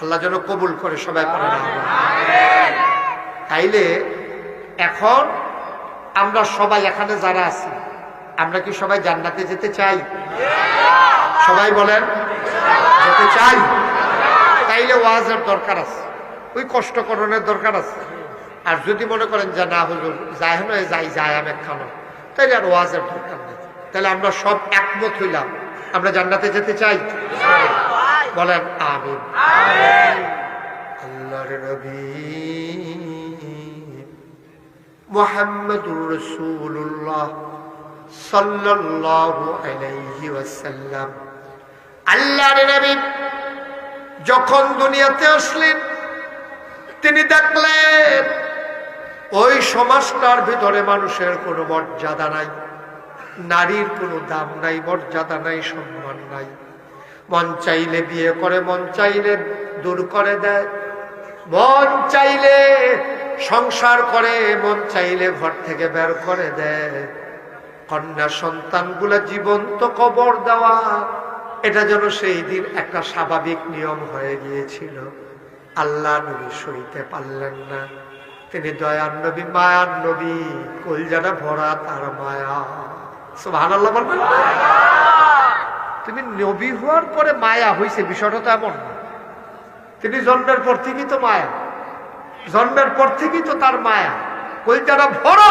আল্লাহ যেন কবুল করে সবাই করে না। তাইলে এখন আমরা সবাই এখানে যারা আছি, আমরা কি সবাই জান্নাতে যেতে চাই? সবাই বলেন যেতে চাই। তাইলে ওয়াজের দরকার আছে, ওই কষ্টকরণের দরকার আছে। আর যদি মনে করেন যে না হুজুর যাই নয় যাই আমি খানো, তাইলে আর ওয়াজের দরকার নেই। তাহলে আমরা সব একমত হইলাম, আমরা জান্নাতে যেতে চাই। বলেন আমিন। আল্লাহর নবী মুহাম্মদুর রাসূলুল্লাহ সাল্লাল্লাহু আলাইহি ওয়াসাল্লাম, আল্লাহর নবী যখন দুনিয়াতে আসলেন, তিনি দেখলেন ওই সমাজটার ভিতরে মানুষের কোনো মর্যাদা নাই, নারীর কোনো দাম নাই, মর্যাদা নাই, সম্মান নাই। মন চাইলে বিয়ে করে, মন চাইলে দূর করে দেয়, মন চাইলে সংসার করে, মন চাইলে ঘর থেকে বের করে দেয়। কন্যা সন্তানগুলা জীবন্ত কবর দেওয়া, এটা যেন সেই দিন একটা স্বাভাবিক নিয়ম হয়ে গিয়েছিল। আল্লাহ নবী সইতে পারলেন না, তিনি দয়ার নবী, মায়ার নবী, কলজাটা ভরা তার মায়া। সুবহানাল্লাহ বলবেন। তুমি নবী হওয়ার পরে মায়া হয়েছে, বিষয়টা তো এমন না। তিনি জন্মের পর থেকেই তো মায়া, জন্মের পর থেকেই তো তার মায়া, কলজাটা ভরা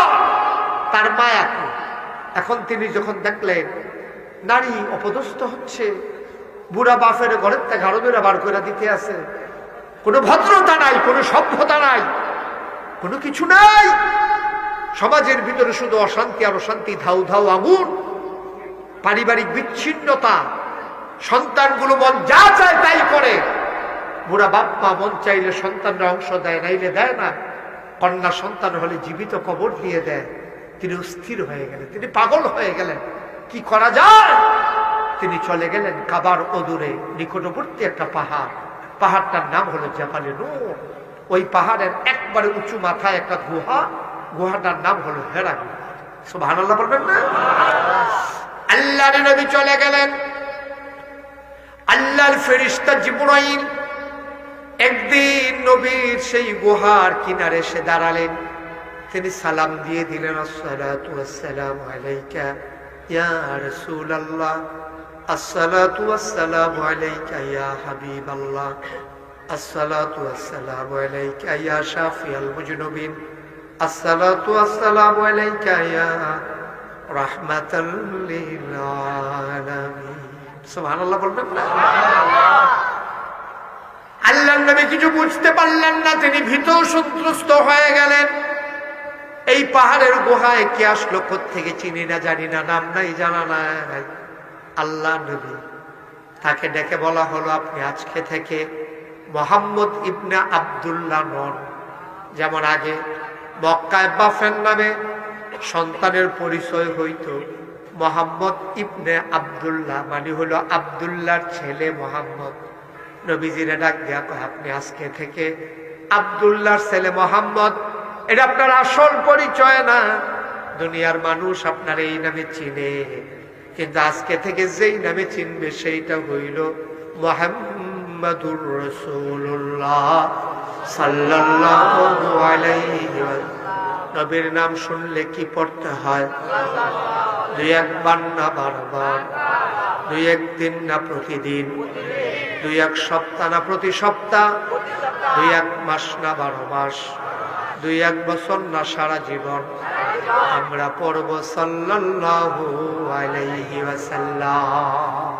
তার মায়া। এখন তিনি যখন দেখলেন নারী অপদস্থ হচ্ছে, বুড়া বাপের ঘরের থেকে ঘাড়ো ধরে বার করে দিতে আছে, কোনো ভদ্রতা নাই, কোনো সভ্যতা নাই, কোনো কিছু নাই। সমাজের ভিতরে শুধু অশান্তি আর অশান্তি, ধাউ ধাউ আগুন, পারিবারিক বিচ্ছিন্নতা, সন্তানগুলো মন যা চায় তাই করে। বুড়া বাপ মা মন চাইলে সন্তানরা অংশ দেয়, নাইলে দেয় না। কন্যা সন্তান হলে জীবিত কবর দিয়ে দেয়। তিনি অস্থির হয়ে গেলেন, তিনি পাগল হয়ে গেলেন, কি করা যায়? তিনি চলে গেলেন কাবার অদূরে নিকটবর্তী একটা পাহাড়, পাহাড়টার নাম হলো জাবালে নূর। ওই পাহাড়ের একবারে উঁচু মাথায় একটা গুহা, গুহাটার নাম হলো হেরা গুহা। সুবহানাল্লাহ বলবেন না? আল্লাহর নবী চলে গেলেন, আল্লাহর ফেরেশতা জিবরাইল একদিন নবীর সেই গুহার কিনারে এসে দাঁড়ালেন। তিনি সালাম দিয়ে দিলেন, আসসালাতু ওয়াসসালামু আলাইকা ইয়া রাসূলুল্লাহ, আসসালাতু ওয়াসসালামু আলাইকা ইয়া হাবিবাল্লাহ, আসসালাতু ওয়াসসালামু আলাইকা ইয়া শাফিয়াল মুজনুবিন, আসসালাতু ওয়াসসালামু আলাইকা ইয়া রাহমাতাল লিল আলামিন। সুবহানাল্লাহ বলবেন না? আল্লাহর নবী কিছু বুঝতে পারলেন না, তিনি ভীত সন্ত্রস্ত হয়ে গেলেন। এই পাহাড়ের গুহায় কে আসলো, কোত্থেকে চিনি না, জানি না, নাম নাই, জানা নাই। আল্লাহ নবী তাকে ডেকে বলা হলো, আপনি আজকে থেকে মোহাম্মদ ইবনে আব্দুল্লাহ নন। যেমন আগে মক্কায় বাফের নামে সন্তানের পরিচয় হইত মোহাম্মদ ইবনে আব্দুল্লাহ, মানে হলো আব্দুল্লাহর ছেলে মোহাম্মদ। নবীজিরে ডাক দিয়া কয়, আপনি আজকে থেকে আব্দুল্লাহর ছেলে মোহাম্মদ, এটা আপনার আসল পরিচয় না। দুনিয়ার মানুষ আপনার এই নামে চিনে, কিন্তু আজকে থেকে যেই নামে চিনবে সেইটা হইল মুহাম্মাদুর রাসূলুল্লাহ সাল্লাল্লাহু আলাইহি ওয়াসাল্লাম। নবীর নাম শুনলে কি পড়তে হয়? দুই একবার না বারবার, দুই একদিন না প্রতিদিন, দুই এক সপ্তাহ না প্রতি সপ্তাহ, দুই এক মাস না 12 মাস, দুই এক বছর না সারা জীবন আমরা পড়ব সাল্লাল্লাহু আলাইহি ওয়াসাল্লাম।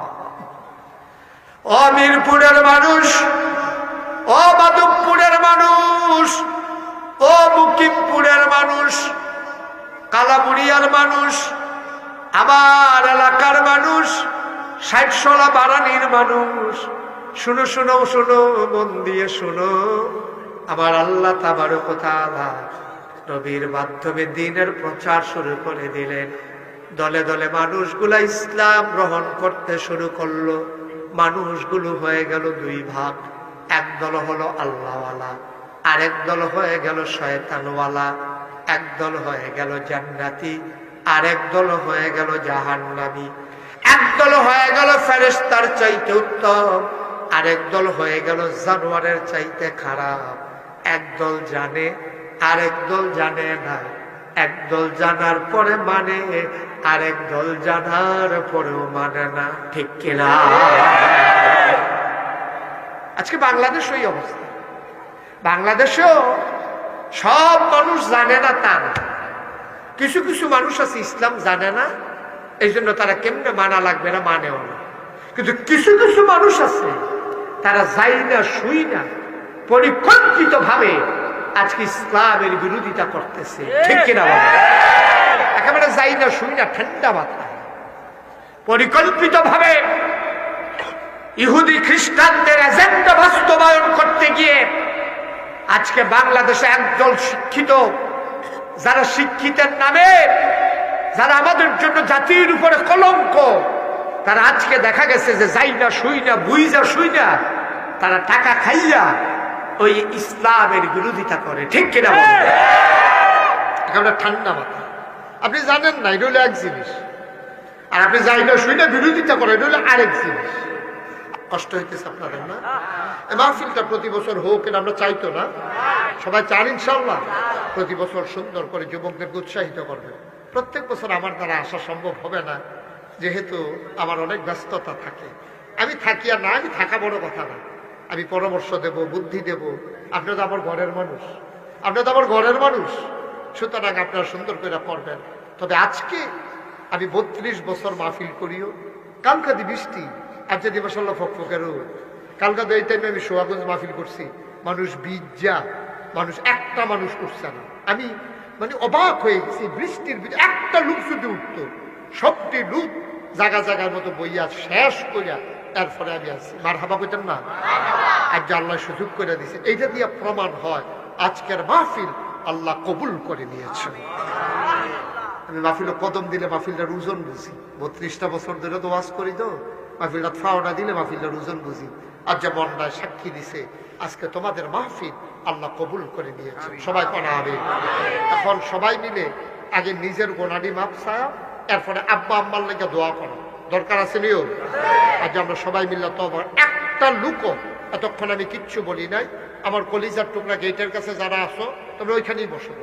ও মিরপুরের মানুষ, ও মাধবপুরের মানুষ, ও মুকিমপুরের মানুষ, কালাবুড়িয়ার মানুষ, আমার এলাকার মানুষ, 60 বারানির মানুষ, শুনো শুনো শুনো, মন দিয়ে শুনো। আমার আল্লাহ তাবারক ওয়া তাআলা নবীর মাধ্যমে দ্বীনের প্রচার শুরু করে দিলেন। দলে দলে মানুষগুলা ইসলাম গ্রহণ করতে শুরু করলো। মানুষগুলো হয়ে গেল দুই ভাগ। এক দল হলো আল্লাহওয়ালা, আরেক দল হয়ে গেল শয়তানওয়ালা। এক দল হয়ে গেল জান্নাতি, আরেক দল হয়ে গেল জাহান্নামী। এক দল হয়ে গেল ফেরেশতার চাইতে উত্তম, আরেক দল হয়ে গেল জানোয়ারের চাইতে খারাপ। এক দল জানে, আরেক দল জানে না। এক দল জানার পরে মানে, আরেক দল জানার পরেও মানে না। ঠিক কিনা? আজকে বাংলাদেশ ওই অবস্থা। বাংলাদেশেও সব মানুষ জানে না তা না। কিছু কিছু মানুষ আছে ইসলাম জানে না, এই জন্য তারা কেমনে মানা লাগবে না, মানেও না। কিন্তু কিছু কিছু মানুষ আছে তারা যাই না শুই না পরিকল্পিত ভাবে আজকে ইসলামের বিরোধিতা করতেছে। ঠিক কিনা বলে? একেবারে যাই না শুই না ঠান্ডা মাথায় পরিকল্পিত ভাবে ইহুদি খ্রিস্টানদের এজেন্ডা বাস্তবায়ন করতে গিয়ে আজকে বাংলাদেশে একদল শিক্ষিত, যারা শিক্ষিতের নামে, যারা আমাদের জন্য জাতির উপরে কলঙ্ক, তারা আজকে দেখা গেছে যে যাই না শুই না বুঝা শুই না তারা টাকা খাইয়া ওই ইসলামের বিরোধিতা করে। ঠিক কিনা বলেন? একেবারে ঠান্ডা মাথা। আপনি জানেন না এটা হলো এক জিনিস, আর আপনি যাই না শুই না বিরোধিতা করেন এটা হলো আরেক জিনিস। কষ্ট হইতেছে আপনাদের না? এই মাহফিলটা প্রতি বছর হোক, এটা আমরা চাইতো না? সবাই চান ইনশাআল্লাহ? প্রতি বছর সুন্দর করে যুবকদেরকে উৎসাহিত করবেন। প্রত্যেক বছর আমার দ্বারা আসা সম্ভব হবে না, যেহেতু আমার অনেক ব্যস্ততা থাকে। আমি থাকি আর না, আমি থাকা বড় কথা না। আমি পরামর্শ দেব, বুদ্ধি দেব। আপনারা তো আমার ঘরের মানুষ, আপনারা তো আমার ঘরের মানুষ, সুতরাং আপনারা সুন্দর করে পড়বেন। তবে আজকে আমি 32 বছর মাহফিল করিও। কালকা দি বৃষ্টি, আর যদি মাসাল্লাহ ফকফকেরও। কালকা তো এই টাইমে আমি সোহাগঞ্জ মাহফিল করছি, মানুষ বিজ্জা, মানুষ একটা মানুষ উঠছে না। আমি মানে অবাক হয়ে গেছি, বৃষ্টির ভিতরে একটা লোক যদি উঠতো, সবটি লোক জায়গা জায়গার মতো বইয়া শেষ করিয়া এরপরে আমি আসছি। মারহাবা কইতেন না? আজ আল্লাহ সুযোগ করে দিছে। এইটা দিয়ে প্রমাণ হয় আজকের মাহফিল আল্লাহ কবুল করে নিয়েছেন। আমি মাহফিলে কদম দিলে মাহফিলটার ওজন বুঝি। 32টা বছর ধরে তো ওয়াজ করি, তো মাহফিলটা ফাওনা দিলে মাহফিলটার ওজন বুঝি। আর যে মনটায় সাক্ষী দিছে আজকে তোমাদের মাহফিল আল্লাহ কবুল করে নিয়েছেন। সবাই কোনা হবে। এখন সবাই মিলে আগে নিজের গোনাডি মাপ চায়, এরপরে আব্বা আম্মার লেগে দোয়া করো। দরকার আছে নিও? আজ আমরা সবাই মিলে তো একটা লুকো, এতক্ষণ আমি কিচ্ছু বলি নাই। আমার কলিজার টুকরা গেটের কাছে যারা আসো তোমরা ওইখানেই বসো,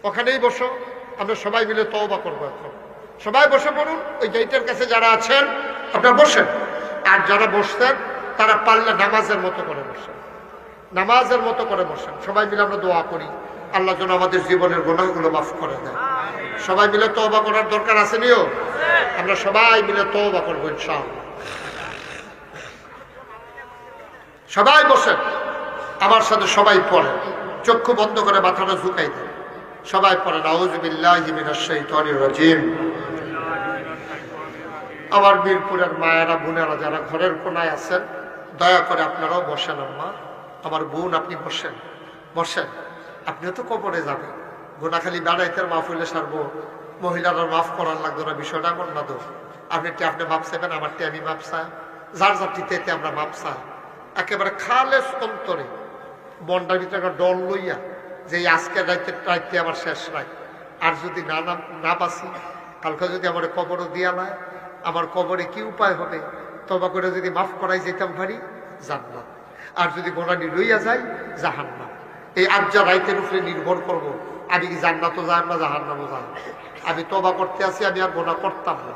ওখানেই বসো। আমরা সবাই মিলে তওবা করবো। এখন সবাই বসে পড়ুন। ওই গেটের কাছে যারা আছেন আপনারা বসেন, আর যারা বসছেন তারা পারলে নামাজের মতো করে বসেন, নামাজের মতো করে বসেন। সবাই মিলে আমরা দোয়া করি আল্লাহ যেন আমাদের জীবনের গুনাহগুলো মাফ করে দেয়। সবাই মিলে তওবা করার দরকার আছে নিও? আমরা সবাই মিলে তওবা করবো ইনশাআল্লাহ। সবাই বসেন, আমার সাথে সবাই পড়েন, চক্ষু বন্ধ করে মাথাটা ঝুঁকাই দেন। সবাই পড়েন আউযু বিল্লাহি মিনাশ শাইতানির রাজিম। আমার বীরপুরের মায়েরা বোনেরা যারা ঘরের কোনায় আছেন দয়া করে আপনারাও বসেন। আম্মা, আমার বোন, আপনি বসেন, বসেন। আপনিও তো কবরে যাবেন। গোনাখালি বেড়াইতে মাহফিলে সারবো, মহিলারা মাফ করার লাগতো না, বিষয়টা এমন না। তো আপনি মাপ চাইবেন, আমারটি আমি মাপ চাই, যার যারটিতে আমরা মাপ চাই। একেবারে খালেস অন্তরে মনটার ভিতরে একটা ডল লইয়া যে আজকের রাইতে আমার শেষ রাত, আর যদি না বাঁচি কালকে যদি আমার কবরও দিয়া নেয়, আমার কবরে কি উপায় হবে? তবা করে যদি মাফ করাই যেতাম পারি, জান্নাত। আর যদি গোনানি লইয়া যাই, জাহান্নাম। এই আজ্জা রাইতের উপরে নির্ভর করব, আমি কি জান্নাতও যাই না জাহান্নামও যাই। আমি তবা করতে আছি, আমি আর গোনা করতাম না।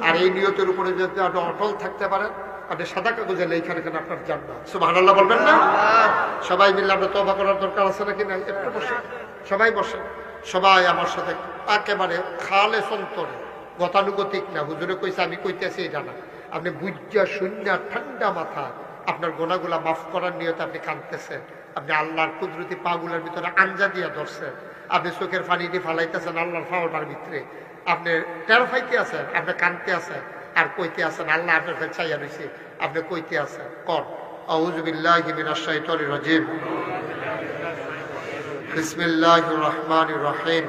আর এই নিয়তের উপরে যদি আপনি অটল থাকতে পারেন, আপনি সাদা কাগজে লেখা রেখেন আপনার জান্নাত। সুবহানাল্লাহ বলবেন না? সবাই মিলে আমরা তবা করার দরকার আছে নাকি নাই? একটু বসে, সবাই বসে, সবাই আমার সাথে একেবারে খালে সন্তরে, গতানুগতিক না। হুজুরে কইছে আমি কইতেছি এটা না, আপনি বুঝা শূন্য ঠান্ডা মাথা আপনার গোনাগুলা মাফ করার নিয়তে আপনি কাঁদতেছেন। আপনি আল্লাহর কুদরতি পাগুলার ভিতরে আঞ্জা দিয়া ধরছেন, আপনি চোখের পানি দিয়ে ফালাইতেছেন আল্লাহর পাওয়ার ভিতরে, আপনি টের ফাইতে আছেন, আপনি কাঁদতে আছেন আর কইতে আছেন আল্লাহ আপনার কাছে চাইয়া রয়েছে, আপনি কইতে আছেন কর আউযু বিল্লাহি মিনাশ শাইতানির রাজিম বিসমিল্লাহির রহমানির রহিম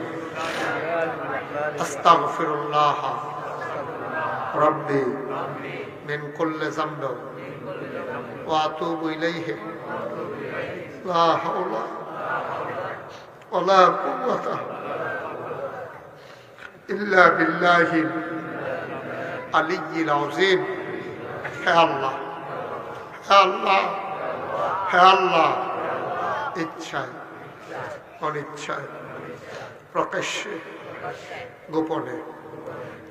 আস্তাগফিরুল্লাহ রাব্বি মিন কুল্লি যামবি ওয়া আতুবু ইলাইহি লা হাওলা ওয়ালা কুওয়াতা ইল্লা বিল্লাহিল আলিয়্যিল আযীম। হে আল্লাহ, হে আল্লাহ, হে আল্লাহ, ইচ্ছায় অনিচ্ছায়, প্রকাশ্যে গোপনে,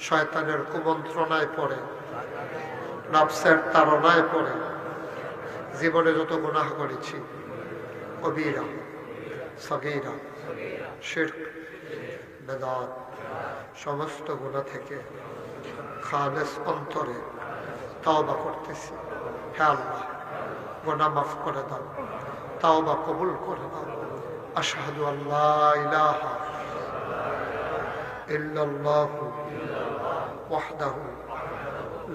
শয়তানের কুমন্ত্রণায় পড়ে, নফসের তাড়নায় পড়ে জীবনে যত গুনাহ করেছি, কবিরা সগীরা শিরক বেদাত, সমস্ত গুনাহ থেকে খালেস অন্তরে তাওবা করতেছি। হে আল্লাহ, গুনাহ মাফ করে দাও, তাওবা কবুল করে দাও। আশহাদু আল্লা ইলাহা ইল্লাল্লাহু ওয়াহদাহু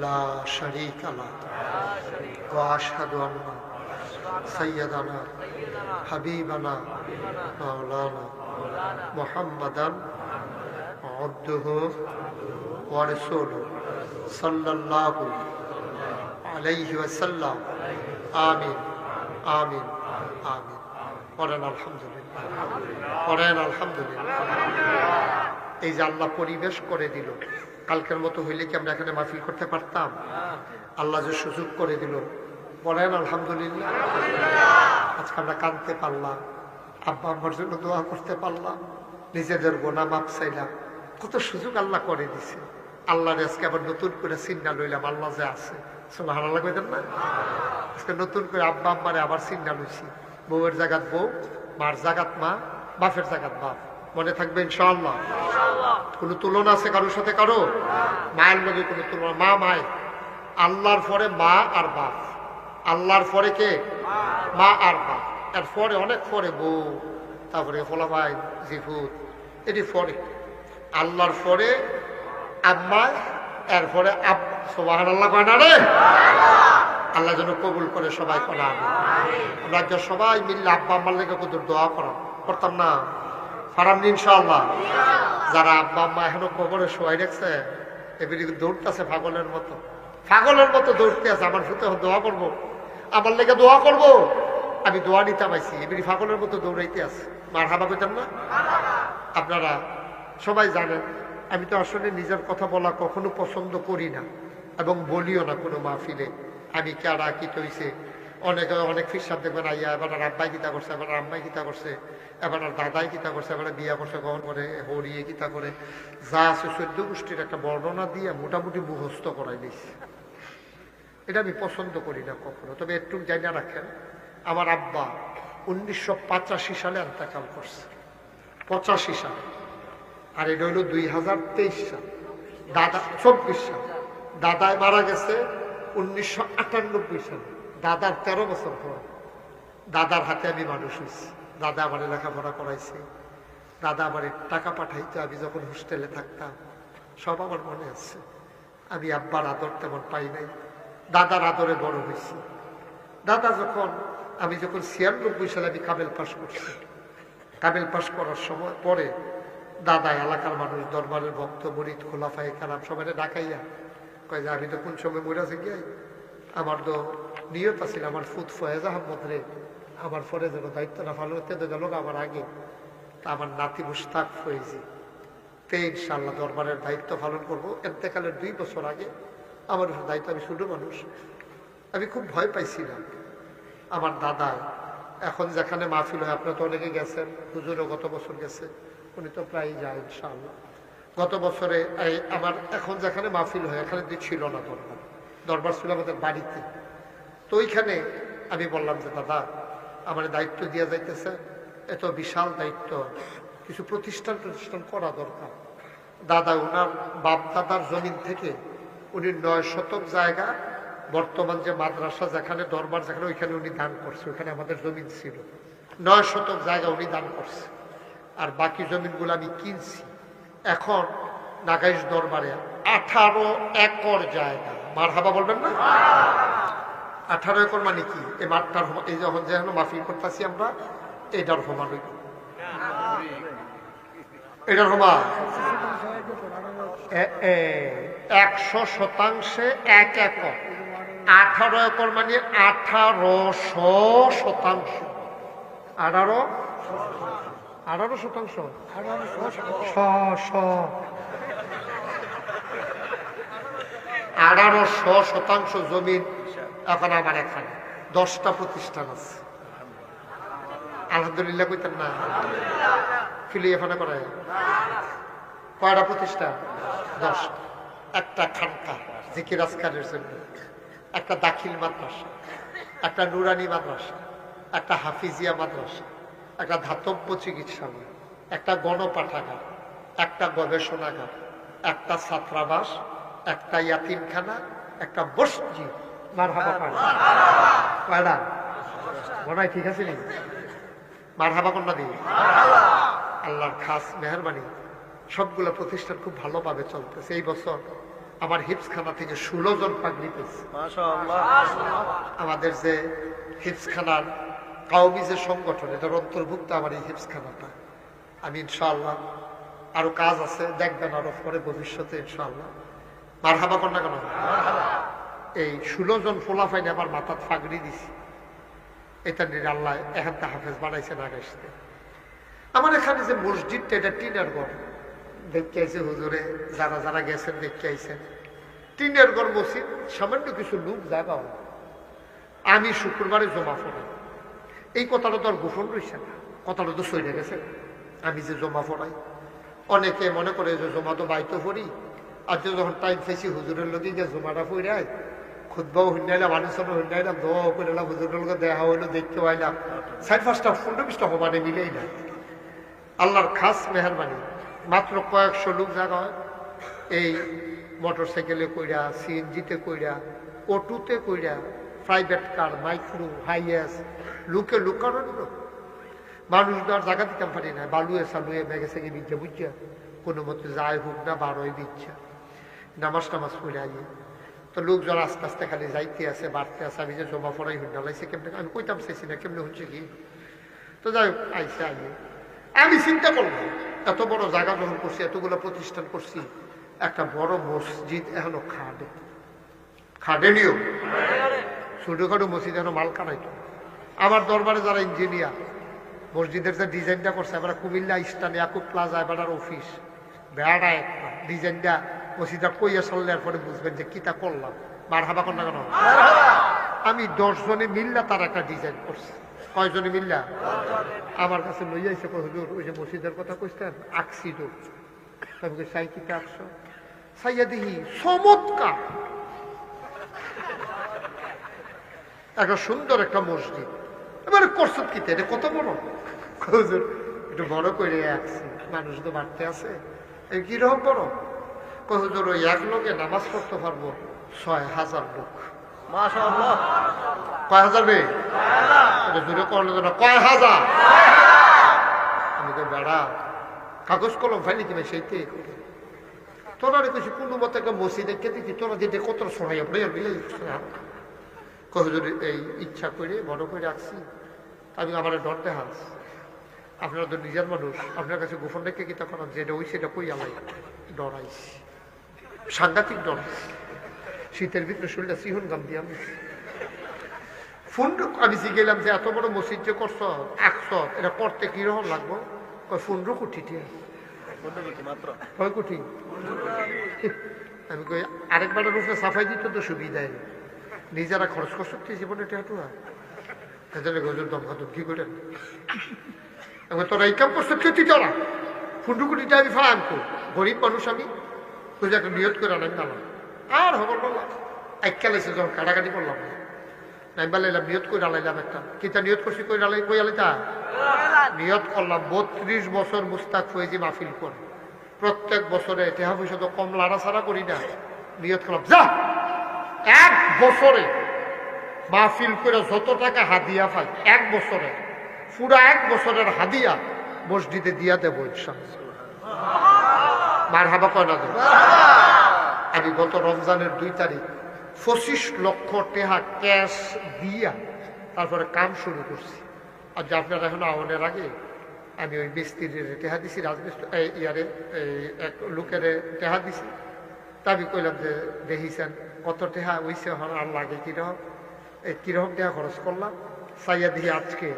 লা শারীকা লাহু ওয়া আশহাদু আন্না সাইয়্যিদানা হাবিবানা মাওলানা মুহাম্মাদান আবদুহু ওয়া রাসূলুহু সাল্লাল্লাহু আলাইহি ওয়াসাল্লাম। আমিন, আমিন, আমিন। পড়েন আলহামদুলিল্লাহ, পড়েন আলহামদুলিল্লাহ। এই যে আল্লাহ পরিবেশ করে দিল, কালকের মতো হইলে কি আমরা এখানে মাহফিল করতে পারতাম? আল্লাহ যে সুযোগ করে দিল, বলেন আলহামদুলিল্লাহ। আজকে আমরা কাঁদতে পারলাম, আব্বা আম্মার জন্য দোয়া করতে পারলাম, নিজেদের গোনা মাপ চাইলাম। কত সুযোগ আল্লাহ করে দিছে। আল্লাহর আজকে আবার নতুন করে চিন্তা লইলাম, আল্লাহ যে আছে। সুবহানাল্লাহ কইতেন না? আজকে নতুন করে আব্বা আম্মারে আবার চিন্তা লইছি। বউয়ের জায়গাত বউ, মার জায়গাত মা, বাপের জায়গাত বাপ। মনে থাকবে ইনশাআল্লাহ। কোনো তুলনা আছে কারোর সাথে? কারো মায়ের মধ্যে কোনো তুলনা? মা মায়, আল্লাহর পরে মা আর বাপ। আল্লাহর পরে কে? মা আর বাপ। এর পরে অনেক পরে বউ, তারপরে ফোলাভাই জিফুত, এটি পরে। আল্লাহর পরে আম্মা, এরপরে আব্বা। সুবহানাল্লাহ কয় না রে? আল্লাহ যেন কবুল করে সবাই করা। আমরা সবাই মিললে আব্বা আম্মার লেগে কত দোয়া করতাম না? পারাম ইনশাআল্লাহ। যারা আব্বা আম্মা এখনো কবরে শোয়াই রাখছে, এবারে দৌড়তেছে পাগলের মতো, পাগলের মতো দৌড়তে আছে। আমার সাথে দোয়া করবো, আমার লেগে দোয়া করবো। আমি দোয়া নিতে পাইছি, এবারে পাগলের মতো দৌড়াইতে আছে। মারহাবা কইতাম না? আপনারা সবাই জানেন, আমি তো আসলে নিজের কথা বলা কখনো পছন্দ করি না এবং বলিও না কোনো মাহফিলে। আমি কারা কি তৈছে, অনেক ফিরসাদ দেখবেন আইয়া, এবার আর আব্বাই কিতা করছে, এবার আম্মাই কিতা করছে, এবার আর দাদাই কিতা করছে, এবার বিয়া করছে কখন করে, হরিয়ে কিতা করে, যা আছে 14 গোষ্ঠীর একটা বর্ণনা দিয়ে মোটামুটি মুখস্থ করাই দিয়েছে। এটা আমি পছন্দ করি না কখনো। তবে একটু জায়গা রাখেন, আমার আব্বা 1985 সালে ইন্তেকাল করছে, 85 সালে। আর এটা হইল 2023 সাল, দাদা 24 সাল। দাদায় মারা গেছে 1998 সালে, দাদার 13 বছর পর। দাদার হাতে আমি মানুষ হয়েছি, দাদা আমার লেখাপড়া করাইছে, দাদা আমার টাকা পাঠাইতো আমি যখন হোস্টেলে থাকতাম, সব আমার মনে আছে। আমি আব্বার আদর তেমন পাই নাই, দাদার আদরে বড় হয়েছি। দাদা যখন, আমি যখন 96 সালে আমি কামেল পাস করছি, কামেল পাস করার সময় পরে দাদা এলাকার মানুষ, দরবারের ভক্ত, মুরিদ, খোলাফায়ে কেরাম সবাই ডাকাইয়া কয় যে আমি তো কোন সময় মরাছে গিয়াই, আমার তো নিয়ত আছিল আমার ফুত ফয়েজ আহমদ রে আমার পরে যেন দায়িত্ব না ভালো হতে গেল আমার আগে। তা আমার নাতি মুশতাক ফয়েজি তে ইনশাআল্লাহ দরবারের দায়িত্ব পালন করব। এতেকালের 2 বছর আগে আমার দায়িত্ব, আমি ছোট মানুষ, আমি খুব ভয় পাইছিলাম। আমার দাদা এখন যেখানে মাহফিল হয়, আপনারা তো অনেকে গেছেন, হুজুরও গত বছর গেছে, উনি তো প্রায় যায় ইনশাআল্লাহ। গত বছরে আমার এখন যেখানে মাহফিল হয় এখানে ছিল না দরবার, দরবার ছিল আমাদের বাড়িতে। তো ওইখানে আমি বললাম যে দাদা আমার দায়িত্ব দেওয়া যাইতেছে, এত বিশাল দায়িত্ব, কিছু প্রতিষ্ঠান করা দরকার। দাদা ওনার বাপ দাদার জমিন থেকে উনি 9 শতক জায়গা, বর্তমান যে মাদ্রাসা যেখানে দরবার যেখানে, ওইখানে উনি দান করছে। ওইখানে আমাদের জমিন ছিল, 9 শতক জায়গা উনি দান করছে। আর বাকি জমিনগুলো আমি কিনছি। এখন নাগাইশ দরবারে 18 একর জায়গা, মারহাবা বলবেন না? 18 একর মানে কি? এই মাঠটার এই যখন যেখানে মাহফিল করতেছি আমরা, এটার সমান, এটার সমান 100% 1 একর। 18 একর মানে 1800%। 1800% জমিন এখন আমার এখানে। 10টা প্রতিষ্ঠান আছে, আলহামদুলিল্লাহ কইতেন না? ফিলিয়াফানা করে কয়টা প্রতিষ্ঠান? 10টা। একটা খানকা জিকির আজকারের জন্য, একটা দাখিল মাদ্রাসা, একটা নুরানি মাদ্রাসা, একটা হাফিজিয়া মাদ্রাসা, একটা ধাতব্য চিকিৎসালয়, একটা গণপাঠাগার, একটা গবেষণাগার, একটা ছাত্রাবাস, একটা ইয়াতিমখানা, একটা মসজিদ। মারহাবা কয়টা? মনে হয় ঠিক আছে নি? মারহাবা কন্যা দিই। আল্লাহর খাস মেহরবানি, সবগুলো প্রতিষ্ঠান খুব ভালোভাবে চলতেছে। এই বছর আমার হিফজখানা থেকে 16 জন পাগড়ি পেয়েছে। আমাদের যে হিফজখানার কাউমি যে সংগঠন, এটার অন্তর্ভুক্ত আমার এই হিফজখানাটা। আমি ইনশাআল্লাহ আরো কাজ আছে, দেখবেন আরো পরে ভবিষ্যতে ইনশাআল্লাহ। মারহাবা কন্যা কেন? এই 16 জন ফোলাফাইনে আমার মাথার ফাগড়ি দিছি। এটা নিয়ে আল্লাহ এখানটা হাফেজ বানাইছে নাগাইশতে। আমার এখানে যে মসজিদটা, এটা টিনের ঘর, দেখতে আইছে হুজুরে, যারা যারা গেছেন দেখতে আইছেন। টিনের ঘর মসজিদ, সামান্য কিছু লোক জায়গা হয়। আমি শুক্রবারে জমা পড়াই। এই কথাটা তো আর গোপন রয়েছে না, কথাটা তো সইরে গেছে। আমি যে জমা পড়াই, অনেকে মনে করে যে জমা তো বাইতো পড়ি, আর যখন টাইম পাইছি হুজুরের লোকে গিয়ে জমাটা পড়াই, খুদবাও হুন্নাইলাম, আলোচনা হুন্নাইলাম, দোয়াও করলাম, হুজুরের লোক দেখা হইলো, দেখতে পাইলাম, 4-5টা 15-20টা সমানে মিলেই না। আল্লাহর খাস মেহরবানি, মাত্র কয়েকশো লোক জায়গা হয়। এই মোটর সাইকেলে কইরা, সিএনজিতে কইরা, অটোতে কইরা, প্রাইভেট কার, মাইক্রো, হাইয়েস, লুকে লুকানো মানুষ আর জায়গা দিতাম পারি না। বালুয়ে সালুয়ে ব্যাগে সেগে বিদ্যা বুঝছা, কোনো মতে যায় হোক না, 12ই দিচ্ছা, নামাজ টামাজ পড়ে আইয়ে। তো লোকজন আস্তে আস্তে খালি যাইতে আছে, বাড়তে আছে। আমি যে জমা পড়াই হুন্ডালাইছে কেমনে, আমি কইতাম চাইছি না কেমনে হচ্ছে কি। তো যাই হোক আইসে আইয়ে আমি চিন্তা করলাম, এত বড় জায়গা যখন করছি, এতগুলো প্রতিষ্ঠান করছি, একটা বড় মসজিদ এখনো খাডেনিও, ছোটখাটো মসজিদ এখনো মাল কানাইতো। আমার দরবারে যারা ইঞ্জিনিয়ার, মসজিদের যে ডিজাইনটা করছে, এবার কুমিল্লা স্টান ইয়াকুব প্লাজা এবার অফিস বেড়া একটা ডিজাইনটা মসজিদটা কইয়া চললে পরে বুঝবেন যে কিতা করলাম। মারহাবা কর না কেন? আমি 10 জনে মিল্লা তার একটা ডিজাইন করছি। কয়জনে মিল্লা? আমার কাছে লইয়া এসে হুজুর ওই যে মসজিদের কথা কইছেন, আঁকছি তো। আমি সাই কিতা আঁকছো? সাইয়া দেখি চমৎকার একটা সুন্দর একটা মসজিদ। এবারে করছো কি, এটা কত বড়? হুজুর একটু বড় করে আঁকছি, মানুষ তো বাড়তে আছে। এই কিরকম বড়? হুজুর ওই এক লোকে নামাজ পড়তে পারবো 6000 লোক। মাশাআল্লাহ। কয় হাজার বে? এটা দূরে করলে তো না, কয় হাজার? আমি তো বেড়া কাগজ কলম ফাইলি কিনা সেইতে তোরা কিছু কোনো মতো একটা মসজিদে খেতে কি তোরা যেতে কত শোনাই মিলে হুজুর এই ইচ্ছা করে বড় করে রাখছি। আমি আমার ডর দেখাস, আপনারা তো নিজের মানুষ, আপনার কাছে গোপন রেখে কি তখন যেটা ওই সেটা কই আলাই ডরাইছি, সাংঘাতিক ডর। শীতের ভিতরে শরীরটা সিহন গাম দিয়ে আমি ফোন আমি গেলাম যে এত বড় মসজিদ যে করছ, 100 এটা করতে কিরকম লাগবো? 15 কোটি টাকা। মাত্র কয় কোটি? আমি কই আরেকবারের উপরে সাফাই দিত তো সুবিধায় নিজেরা খরচ করতে জীবনে টেহাটুয়া এদের গজুর দম খাত কি করেন আমি তোরা এই কাম করছো ক্ষতি তোরা ফুন্ডুকুটিটা আমি ফালা আনতো গরিব মানুষ আমি তুই একটা নিয়ত করে আনাম গেলাম আর হবর বললাম এককাল এসে যখন কাটাকাটি করলাম আমি বললাম নিয়ত করে আলাইলাম একটা কিতা নিয়ত করছি কই আলাই কই আলাইতা নিয়ত করলাম 32 বছর মুস্তাক ফয়েজি মাহফিল করে প্রত্যেক বছরে টেহা পয়সা তো কম লাড়াছাড়া করি না নিয়ত করলাম যা এক বছরে মাহফিল করে যত টাকা হাদিয়া পাই এক বছরে পুরা এক বছরের হাদিয়া মসজিদে দিয়া দেবো ইনশাআল্লাহ মারহাবা কয় না দেব আমি গত রমজানের 2 তারিখ 25 লক্ষ টাকা ক্যাশ দিয়া তারপরে কাম শুরু করছি আর যে আপনারা এখন আওয়ানের আগে আমি ওই মিস্ত্রির টেহা দিছি রাজমিস্ত্রি ইয়ারে এক লোকের টেহা দিছি তা আমি কইলাম যে দেখিছেন কত টেহা হইছে আর লাগে কিরকম টেহা খরচ করলাম সাইয়া দিয়ে আজকে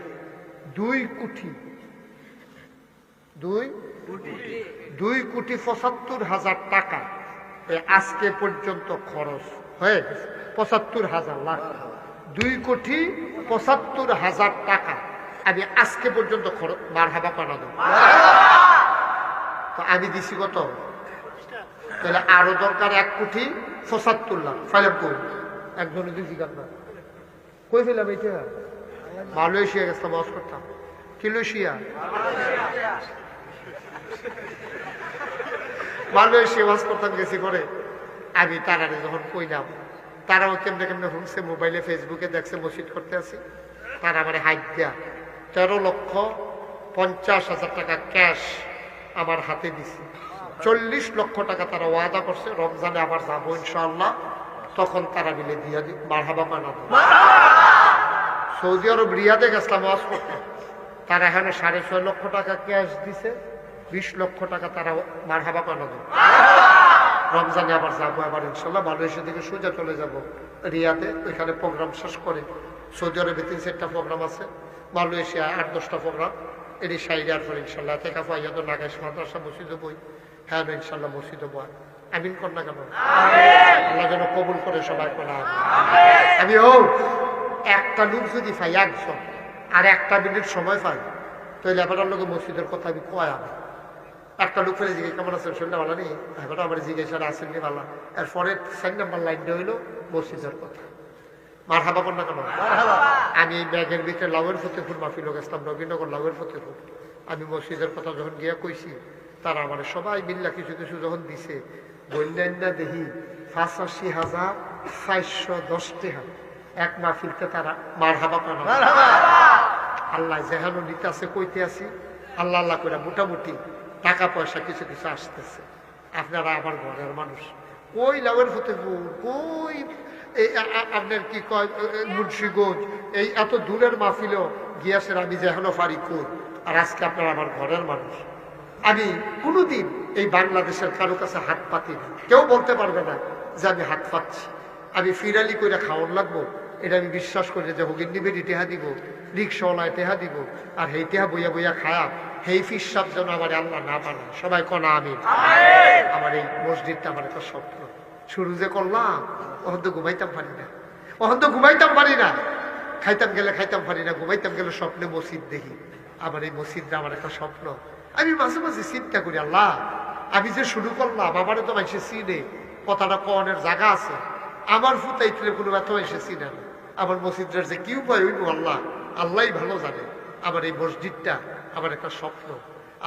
2,75,00,000 টাকা আজকে পর্যন্ত খরচ হয়ে গেছে 75,000 লাখ 2,75,00,000 টাকা আমি আজকে পর্যন্ত মারহাবা পানা দেব তো আমি দিছি কত তাহলে আরো দরকার 1,75,00,000 ফাইলাম কই একজনে দিছি কান্না কই ফেলাম এটা মালয়েশিয়া গেছিলাম বাস করতাম কিলোশিয়া মালয়েশিয়া বাস করতাম গেছি করে আমি তারারে যখন কইলাম তারাও কেমনে কেমনে শুনছে মোবাইলে ফেসবুকে দেখছে মসজিদ করতে আসি তারা আমার হাইট দেয়া 13,50,000 টাকা ক্যাশ আমার হাতে দিছে 40 লক্ষ টাকা তারা ওয়াদা করছে রমজানে আবার যাবো ইনশাআল্লাহ তখন তারা মিলে দিয়া দি মারহাবা পানা সৌদি আরব রিয়াদে গেছিলাম ওয়াজ করতে তারা এখানে 6.5 লক্ষ টাকা ক্যাশ দিছে 20 লক্ষ টাকা তারা মারহাবা পানা দেবে রমজানে আবার যাবো আবার ইনশাল্লাহ মালয়েশিয়া থেকে সোজা চলে যাব রিয়াদে ওইখানে প্রোগ্রাম শেষ করে সৌদি আরবে 3-4টা প্রোগ্রাম আছে মালয়েশিয়া 8-10টা প্রোগ্রাম এটি সাইডার পর ইনশাল্লাহ থেকে ফাইয়াদ নাগাইশ মাদ্রাসা মসজিদে বই হ্যাঁ ইনশাল্লাহ মসজিদে বই আমিন কর না কেন আল্লাহ যেন কবুল করে সবাই করা আমি একটা লোক যদি পাই একজন আর 1 মিনিট সময় পাই তাহলে এবার লোক মসজিদের কথা আমি কয় আমি একটা লোক ফেলে জিজ্ঞেস কেমন আছেন শুনলে ভালো নেই এবার আমার জিজ্ঞাসা আসেন নি ভালো এরপরে 4 নম্বর লাইনটা হইলো মসজিদের কথা মারহাবা কর না কেন আমি এই ব্যাগের ভিতরে লাউয়ের ফতেপুর মাহফিল গেছিলাম নবীনগর লাউয়ের ফতেপুর আমি মসজিদের কথা যখন গিয়া কইছি তারা আমার সবাই মিল্লা কিছু কিছু যখন দিছে বললেন না দেখি 85,410 টাকা এক মাহফিলতে তারা মারহাবা কর আল্লাহ যেহানো নিতে আছে কইতে আছি আল্লাহ আল্লাহ করে মোটামুটি টাকা পয়সা কিছু কিছু আসতেছে আপনারা আমার ঘরের মানুষ কই লাউয়ের ফতেপুর কই আপনার কি কয় মুন্সিগঞ্জ এই এত দূরের মাহফিলও গিয়াছেন আমি যেখানে পারি কই আর আজকে আপনারা আমার ঘরের মানুষ আমি কোনোদিন এই বাংলাদেশের কারো কাছে হাত পাতি না কেউ বলতে পারবে না যে আমি হাত পাচ্ছি আমি ফিরালি করে খাওয়ান লাগবো এটা আমি বিশ্বাস করি যে হগিন্দি বেরি টেহা দিব রিক্সাওয়ালায় টেহা দিব আর হেই টেহা বইয়া বইয়া খায়া হেই ফিসাব যেন আমার আল্লাহ না বানায় সবাই কনা আমি আমার এই মসজিদটা আমার একটা স্বপ্ন শুরু যে করলাম ওখান তো ঘুমাইতাম পারি না খাইতাম গেলে খাইতাম পারি না ঘুমাইতাম গেলে স্বপ্নে মসজিদ দেখি আমার এই মসজিদটা আমার একটা স্বপ্ন আমি মাঝে মাঝে চিন্তা করি আল্লাহ আমি যে শুরু করলাম আমারও তো মানুষের চিনে কথাটা কনের জায়গা আছে আমার ফুতাইতে কোনো এত এসে চিনে না আমার মসজিদের যে কি উপায় হইব আল্লাহ ভালো জানে আমার এই মসজিদটা আমার একটা স্বপ্ন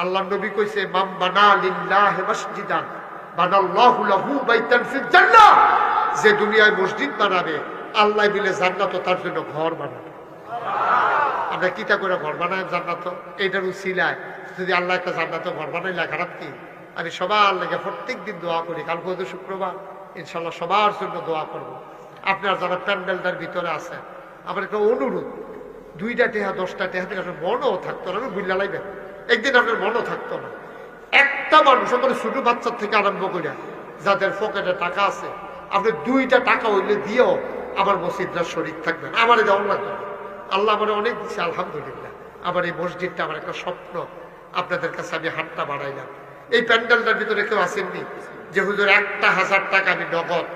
আল্লাহ নবী কইছে মাম বানা লিল্লাহি মাসজিদান বানাল্লাহু লাহু বাইতান ফিল জান্নাহ যে দুনিয়ায় মসজিদ বানাবে আল্লাহ মিলে জান্নাত তার জন্য ঘর বানাবে আমরা কিতা করে ঘর বানাই জান্নাত এইটার উসিলায় যদি আল্লাহ একটা জান্নাত ঘর বানাইলে খারাপ কি আমি সবার লাগে প্রত্যেক দিন দোয়া করি কালকে হয়তো শুক্রবার ইনশাল্লাহ সবার জন্য দোয়া করব আপনার যারা প্যান্ডেলটার ভিতরে আছে আমার একটা অনুরোধ 2টা টেহা 10টা টেহা থেকে আপনার মনও থাকতো না বুঝলা লাইবেন একদিন আপনার মনও থাকতো না একটা মানুষ আমাদের ছোট বাচ্চার থেকে আরম্ভ করে যাদের পকেটে টাকা আছে আপনি 2টা টাকা হইলে দিয়েও আমার মসজিদটা শরীর থাকবেন আমার এটা অন্য লাগবে আল্লাহ আমার অনেক দিচ্ছে আলহামদুলিল্লাহ আমার এই মসজিদটা আমার একটা স্বপ্ন আপনাদের কাছে আমি হাতটা বাড়াইলাম এই প্যান্ডেলটার ভিতরে কেউ আসেননি যে হুজুর 1,000 টাকা আমি নগদ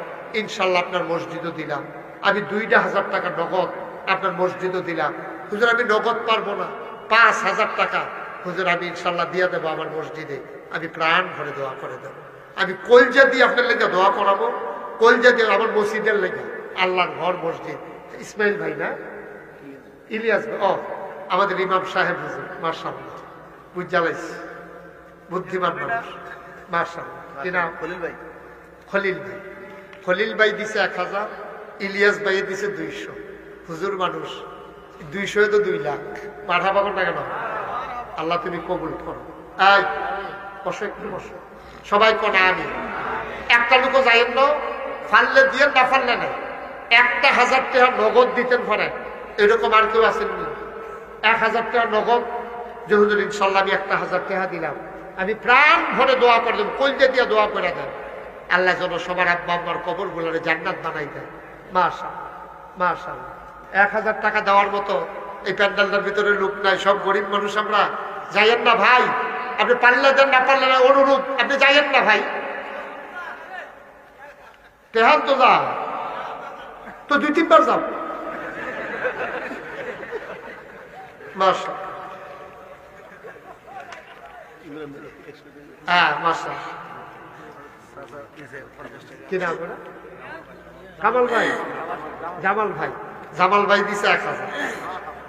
ইনশাল্লাহ আপনার মসজিদও দিলাম, আমি 2,000 টাকা নগদ আপনার মসজিদও দিলাম, হুজুর আমি নগদ পারবো না, 5,000 টাকা হুজুর আমি ইনশাল্লাহ দিয়ে দেবো আমার মসজিদে, আমি প্রাণ ভরে দোয়া করে দেবো, আমি কলজা দিয়ে আপনার লেগে দোয়া করাবো, কলজা দিয়ে আমার মসজিদের লেগে, আল্লাহর ঘর মসজিদ। ইসমাইল ভাই না, ইলিয়াস ভাই, ও আমাদের ইমাম সাহেব হুজুর, মাশাআল্লাহ বুঝালাইস, বুদ্ধিমান মানুষ, মাশাআল্লাহ। কি নাম? খলিল ভাই। খলিল ভাই। খলিল ভাই দিছে 1,000, ইলিয়াস ভাই দিছে 200। হুজুর মানুষ, 200 তো 2 লাখ। মাথা পাগল না কেন? আল্লাহ তুমি কবুল করো। এই বসো, একটু বসো, সবাই কোনা আমি একটা লোকও যাইেন না, ফাললে দিয়ে না ফাললে নাই, 1,000 টাকা নগদ দিতেন পারেন, এরকম আর কেউ আসেননি? 1,000 টাকা নগদ যে হুজুর ইনশাল্লাহ আমি 1,000 টাকা দিলাম, আমি প্রাণ ভরে দোয়া করে দেব, কলজা দিয়ে দোয়া করে দেন আল্লাহ যেন সবার আব্বা আম্মার কবর গুলারে জান্নাত বানাই দেয়। মাশাআল্লাহ মাশাআল্লাহ। 1,000 টাকা দেওয়ার মতো এই প্যান্ডেলটার ভিতরে লোক নাই, সব গরিব মানুষ আমরা। যাইয়েন না ভাই, আপনি পারলে দেন, না পারলে না, অনুরোধ, আপনি যাইয়েন না ভাই, তেহান তো যা তো 2-3 বার যাও। মাশাআল্লাহ, হ্যাঁ মাশাআল্লাহ। কি নাম ওরা? কামাল ভাই, জামাল ভাই। জামাল ভাই দিছে 1,000,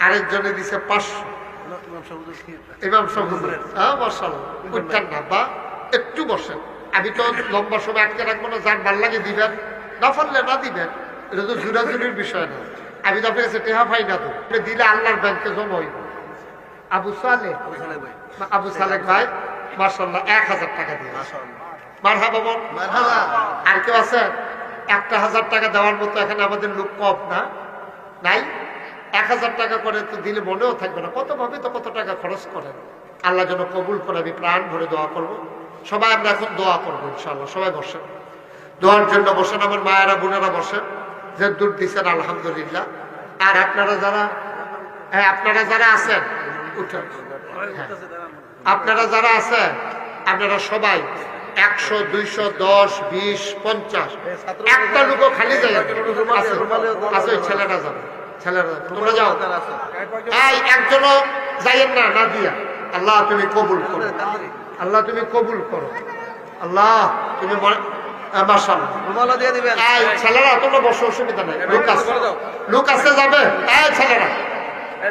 আরেকজনে দিছে 500। ইমাম সাহেব, হ্যাঁ মাশাআল্লাহ। উঠছেন না বা একটু বসেন, আমি তো লম্বা সময় আটকে রাখবো না, যার ভাল লাগে দিবেন, না পারলে না দিবেন, এটা তো জোরাজুরির বিষয় না। আমি তো আপনার কাছে টেহা পাই না, তো দিলে আল্লাহর ব্যাংকে জমা হইব। আবু সালেহ, আবু সালেহ ভাই মাশাআল্লাহ 1,000 টাকা দিয়ে। মারহাবা বল। আর কেউ আছে? 1,000 টাকা দেওয়ার মতো এখানে আমাদের লোক কম না, নাই? 1,000 টাকা করে তো দিলে মনেও থাকবে না, কত ভাবে তো কত টাকা খরচ করেন। আল্লাহ যেন কবুল করে, আমি প্রাণ ভরে দোয়া করব। সবাই আমরা এখন দোয়া করবো ইনশাআল্লাহ। সবাই বসেন, দোয়ার জন্য বসেন, আমার মায়েরা বোনেরা বসেন, যে দূর দিচ্ছেন আলহামদুলিল্লাহ। আর আপনারা যারা, হ্যাঁ আপনারা যারা আছেন উঠেন, হ্যাঁ আপনারা যারা আছেন আপনারা সবাই 100, 200, 10, 20, 50, একটা লোকও খালি যায় আছে, ওই ছেলেরা যাবে, ছেলেরা তোমরা যাও। এই একজনও যাইয়েন না, না দিয়া। আল্লাহ তুমি কবুল করো, আল্লাহ তুমি কবুল করো, আল্লাহ তুমি মাশাআল্লাহ দিয়ে দিবেন। এই ছেলেরা তোমরা বসো, অসুবিধা নাই, লোক আছে, লোক আছে যাবে। এই ছেলেরা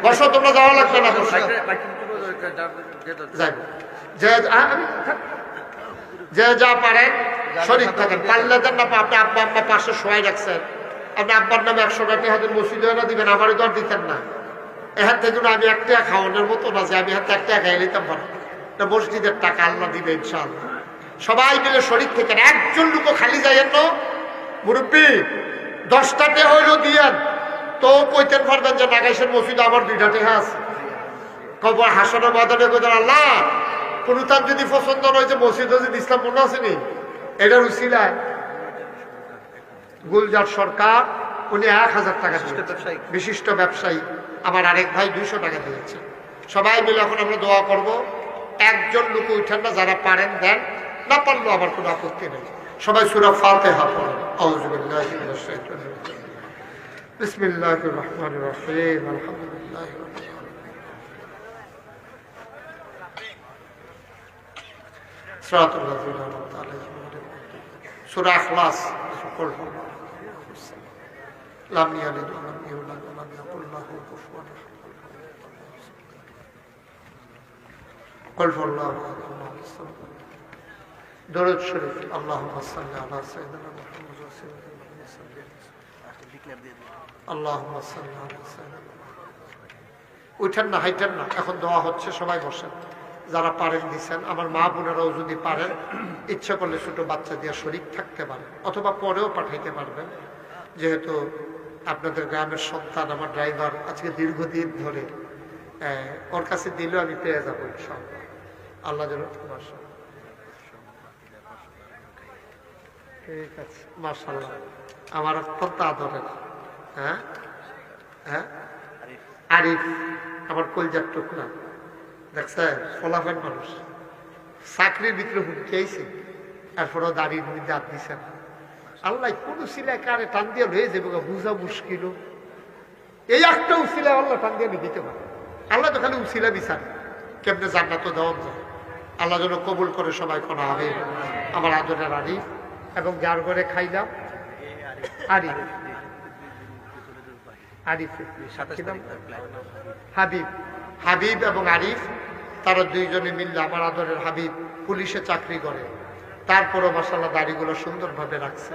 বসো, তোমরা যাওয়া লাগবে না, বসো যে যা পারেন শরীর থাকেন, পারলে দেন না, আপনি আব্বা আম্মা পাশে শোয়াই রাখছেন, আপনি আব্বার নামে 100 টাকা হাতের মসজিদে না দিবেন, আমারই তো আর দিতেন না। এখান থেকে আমি 1 টাকা খাওয়ানোর মতো না যে আমি হাতে 1 টাকা খাইয়ে নিতাম পারি, মসজিদের টাকা আল্লাহ দিবে ইনশাআল্লাহ। সবাই মিলে শরীর থেকে একজন লোকও খালি যাইয়েন না। মুরব্বী 10টা টাকা হইলেও দিয়েন, তো কইতেন পারবেন যে নাগাইশের মসজিদে আমার 2টা টাকা আছে। কবর হাসনের মাদানে কইতেন আল্লাহ কোন তার যদি পছন্দ নয় যে মসজিদ ইসলাম মনে আসেনি, এটার উসিলায় গুলজার সরকার উনি 1,000 টাকা দিয়েছেন, বিশিষ্ট ব্যবসায়ী। আমার আরেক ভাই 200 টাকা দিয়েছে। সবাই মিলে এখন আমরা দোয়া করব। একজন লোক উঠেন না, যারা পারেন দেন, না পারলেও আমার কোনো আপত্তি নেই। সবাই সূরা ফাতিহা পড়েন। আউযু বিল্লাহি মিনাশ শাইতানির রাজিম। বিসমিল্লাহির রহমানির রহিম। আলহামদুলিল্লাহি রাব্বিল আলামিন। সিরাতাল লাযিনা আন'আমতা আলাইহিম সূরা ইখলাস। লাম ইয়ালিদ ওয়া লাম ইউলাদ ওয়া লাম ইয়াকুল লাহু কুফুয়ান আহাদ। কুল হুয়াল্লাহু আহাদ আল্লাহুস সামাদ। দরুদ শরীফ। আল্লাহুম্মা সাল্লি আলা সাইয়্যিদিনা মুহাম্মাদ ওয়া সাল্লিম। আল্লাহুম্মা সাল্লি আলা সাইয়্যিদিনা মুহাম্মাদ। উঠেন না, হাইটেন না, এখন দোয়া হচ্ছে, সবাই বসেন। যারা পারেন দিচ্ছেন, আমার মা বোনেরাও যদি পারেন, ইচ্ছা করলে ছোট বাচ্চা দিয়ে শরীক থাকতে পারেন, অথবা পরেও পাঠাইতে পারবেন। যেহেতু আপনাদের গ্রামের সন্তান, আমার ড্রাইভার আজকে দীর্ঘদিন ধরে, ওর কাছে দিলেও আমি পেয়ে যাবো ইনশাআল্লাহ। আল্লাহ যেন ঠিক আছে। মাশাআল্লাহ, আমার অত্যন্ত আদরের, হ্যাঁ হ্যাঁ আরিফ, আমার কলজার টুকরা, দেখছেন ফলাফল মানুষ, চাকরির ভিতরে হুমকি আইছে, এরপরও দাড়ির মধ্যে হাত দিছে না। আল্লাহ কোন উসিলায় কারে টান দিয়ে লয়ে যাবো বুঝা মুশকিল। এই একটা উসিলায় আল্লাহ টান দিয়ে দিতে পারে। আল্লাহ তো খালি উসিলা বিচারে কেমনে জান্নাত দেওয়া যায়। আল্লাহ যেন কবুল করে সবাই করা হবে। আমার আদরের আরিফ এবং যার ঘরে খাইলাম আরিফ আরিফ হাবিব, হাবিব এবং আরিফ, তারা দুইজনে মিললে আমার আদরের হাবিব পুলিশে চাকরি করে, তারপরও মাশাআল্লাহ দাড়িগুলো সুন্দরভাবে রাখছে।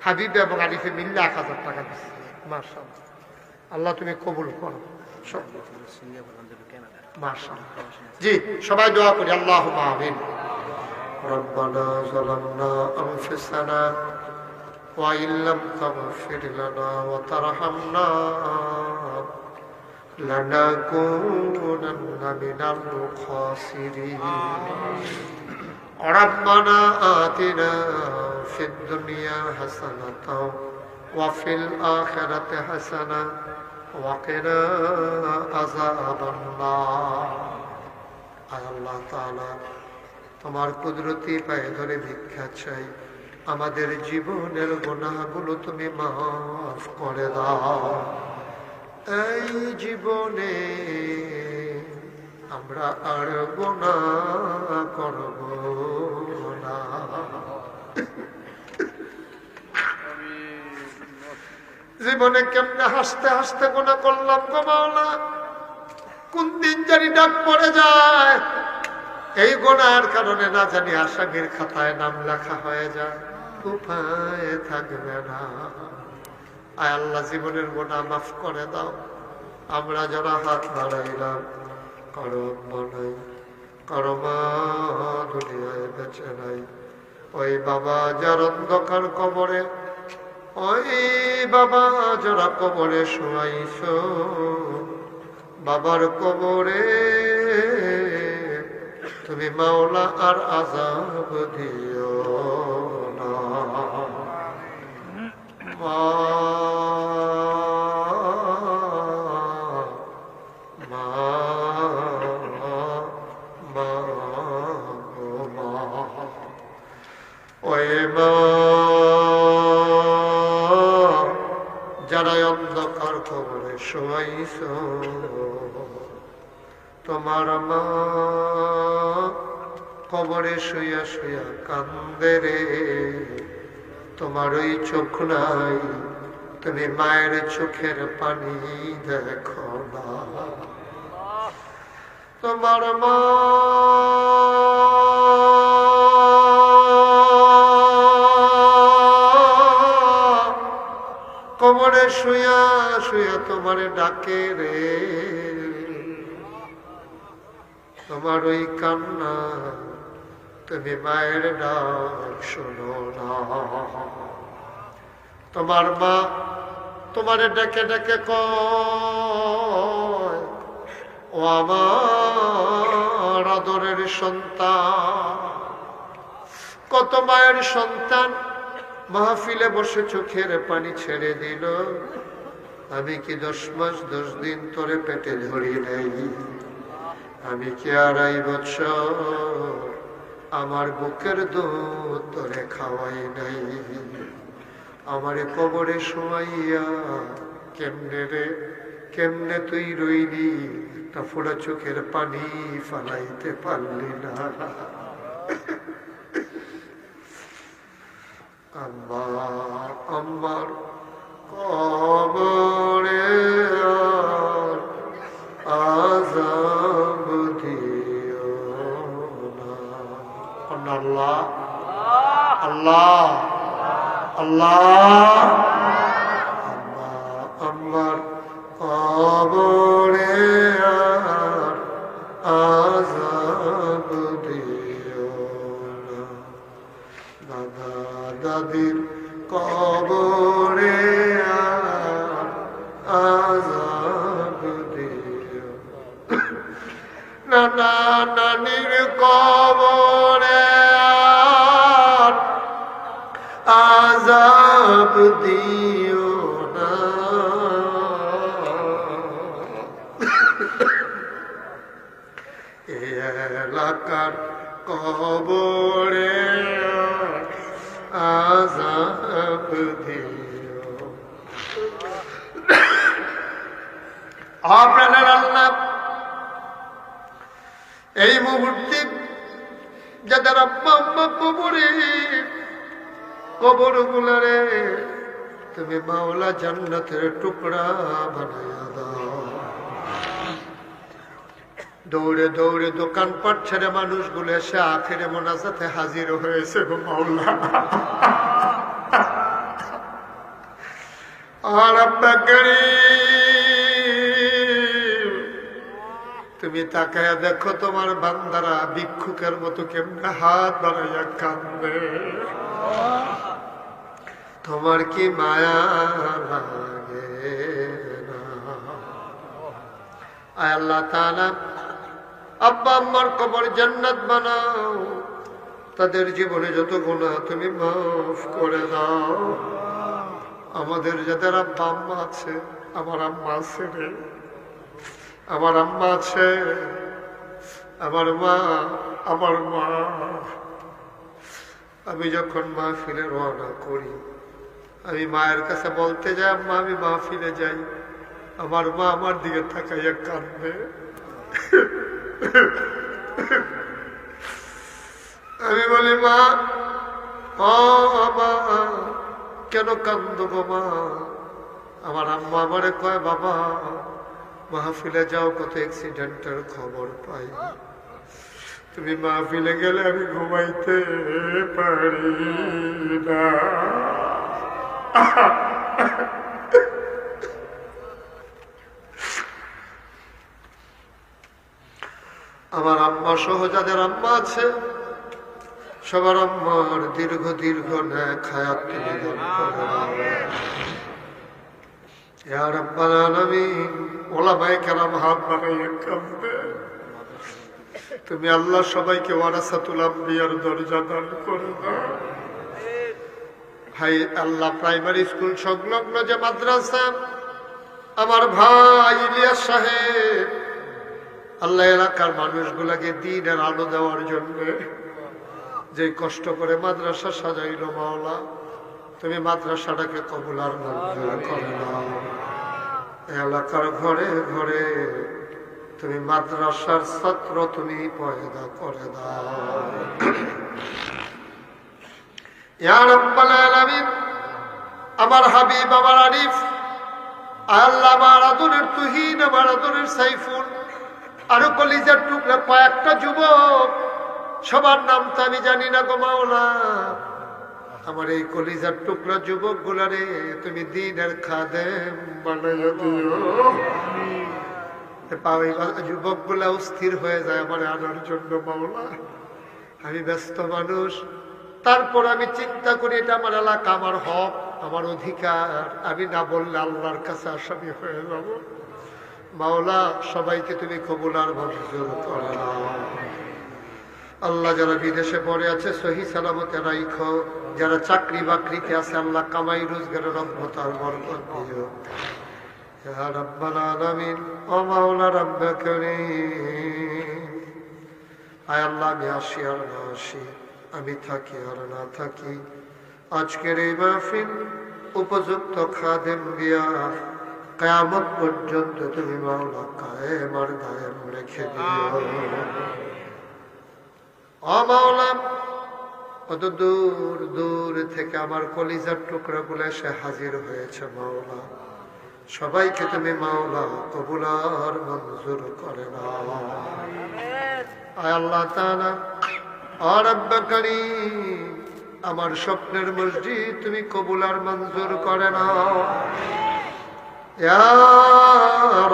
হাবিব এবং আরিফে মিললে 1000 টাকা দিচ্ছে। মাশাআল্লাহ, আল্লাহ তুমি কবুল করো। মাশাআল্লাহ, জি সবাই দোয়া করি আল্লাহুম্মা আমিন। রব্বানা যালামনা আনফুসানা ওয়া ইল্লাম তাগফির লানা ওয়া তারহামনা লানাকুনান্না মিনাল খাসিরিন। ربنا آتنا في الدنيا حسنة وفي الآخرة حسنة وقنا عذاب النار। আয় আল্লাহ তাআলা, তোমার কুদরতি পায়ে ধরে ভিক্ষা চাই, আমাদের জীবনের গুনাহগুলো তুমি মাফ করে দাও। এই জীবনে আমরা আর গুনাহ করব না। জীবনে কেমনে হাসতে হাসতে গুনাহ করলাম গো মাওলা, কোন দিন জানি ডাক পড়ে যায়, এই গুনাহের কারণে না জানি আসামির খাতায় নাম লেখা হয়ে যায়, উপায় থাকবে না। আয় আল্লাহ, জীবনের গুনাহ মাফ করে দাও। আমরা যারা হাত বাড়াইলাম কারো নাই, কারো মা দুনিয়ায় বেঁচে নাই, ওই বাবা যার অন্ধকার কবরে, ওই বাবা যারা কবরে শোয়াইছ, বাবার কবরে তুমি মাওলা আর আযাব দিও না। যারা অন্ধকার কবরে শোয়াইছ, তোমার মা কবরে শুয়া শুয়া কান্দে রে, তোমার ওই চোখ নাই, তুমি মায়ের চোখের পানি দেখো না। তোমার মা কবরে শুয়া শুয়া তোমারে ডাকে রে, তোমার ওই কান্না, তুমি মায়ের ডাক শোনো না। তোমার মা তোমারে ডেকে ডেকে কয়, ও আমার আদরের সন্তান। কত মায়ের সন্তান মাহফিলে বসে চোখের পানি ছেড়ে দিল, আমি কি 10 মাস 10 দিন তোরে পেটে ধরি নাই? আমি কি 2.5 বছর আমার বুকের দুধ তোরে খাওয়াই নাই? আমারে কবরে শোয়াইয়া কেমনে রে, কেমনে তুই রইলি, একটা ফোঁটা চোখের পানি ফালাইতে পারলি না। আমার কবরে আযাব দিও না। আল্লাহ আল্লাহ আল্লাহ, আমার কবরে আযাব দিও না। দাদা দাদির কবরে আযাব দিও, নানা নানির কবরে আযাব দিও না। এই এলাকার কবরে আযাব দিও। আপনার আল্লাহ এই মুহূর্তে যাদের আব্বা আম্মা কবরে, কবর গুলারে তুমি মাওলা জান্নাতের টুকরা বানাইয়া দাও। দৌড়ে দৌড়ে দোকানপাট ছেড়ে মানুষগুলো এসে আখেরে মোনাজাতে হাজির হয়েছে গো মাওলা। আর আব্বা কারীম, তুমি তাকায়া দেখো তোমার বান্দারা ভিক্ষুকের মতো কেমনে হাত বাড়াইয়া কান্দে। তোমার কি মায়া লাগে না? আয় আল্লাহ তাআলা আব্বা আম্মার কবর জান্নাত বানাও, তাদের জীবনে যত গুনাহ তুমি মাফ করে দাও। আমাদের যাদের আব্বা আম্মা আছে, আমার আম্মা আছে রে, আমার আম্মা আছে, আমার মা, আমার মা। আমি যখন মাহফিলে রওনা করি, আমি মায়ের কাছে বলতে যাই আম্মা আমি মাহফিলে যাই, আমার মা আমার দিকে তাকাইয়া কাঁদবে। আমি বলি মা, ও মা কেন কান্দো গো মা? আমার আম্মা আমারে কয় বাবা মাহফিলে যাও, কত অ্যাক্সিডেন্টের খবর পাই, তুমি মাহফিলে গেলে আমি ঘুমাইতে পারি না। আমার আম্মা সহ যাদের আম্মা আছে সবার আম্মার দীর্ঘ দীর্ঘ নেক হায়াত তুমি দান করে দাও। ইয়া রাব্বাল আলামিন, ওলামায়ে কেরাম হাত বাড়াইয়া কাঁদবে। তুমি আল্লাহ সবাইকে ওয়ারাসাতুল আম্বিয়ার দরজা দান করে দাও। হাই আল্লাহ, প্রাইমারি স্কুল সংলগ্ন যে মাদ্রাসা, আমার ভাই ইলিয়াস সাহেব আল্লাহ এলাকার মানুষগুলাকে দ্বীনের আলো দেওয়ার জন্য যে কষ্ট করে মাদ্রাসা সাজাইল মাওলা, তুমি মাদ্রাসাটাকে কবুল আর মঞ্জুর করে নাও। এলাকার ঘরে ঘরে তুমি মাদ্রাসার ছাত্র তুমি পয়দা করে দাও। ইয়া রাব্বাল আলামিন, আমার হাবিব, আমার আরিফ, আল্লাহ আমার আদরের তুহিন, আমার আদরের সাইফুল, আরো কলিজার টুকরা কয়েকটা যুবক, সবার নাম তো আমি জানি না গো মাওলা। আমার এই কলিজার টুকরা যুবক গুলারে তুমি দ্বীনের খাদেম বানাইয়া দিও। যুবক গুলা স্থির হয়ে যায় আমার আনার জন্য মাওলা। আমি ব্যস্ত মানুষ, তারপর আমি চিন্তা করি এটা আমার এলাকা, আমার হক, আমার অধিকার, আমি না বললে আল্লাহর কাছে আসামি হয়ে যাব। মাওলা সবাইকে তুমি কবুল আর মঞ্জুর করে নাও। আল্লাহ যারা বিদেশে পড়ে আছে সহি সালামতে রাইখো, যারা চাকরি বাকরিতে আছে আল্লাহ কামাই রোজগারের রহমত আর বরকত দিও। ইয়া রাব্বাল আলামিন, ও মাওলা রাব্বে কারীম, আয় আল্লাহ আমি আসি আর না আসি, আমি থাকি আর না থাকি, আজকের এই মাহফিল উপযুক্ত খাদেম দিয়া কিয়ামত পর্যন্ত তুমি মাওলা কায়েম আর দায়েম রেখে দিও। ও মাওলা, কত দূর দূর থেকে আমার কলিজার টুকরা গুলো এসে হাজির হয়েছে মাওলা, সবাইকে তুমি মাওলা কবুল আর মঞ্জুর করে নাও। আয় আল্লাহ তাআলা, ও রব্বে কারীম, আমার স্বপ্নের মসজিদ তুমি কবুল আর মঞ্জুর করে নাও। ইয়া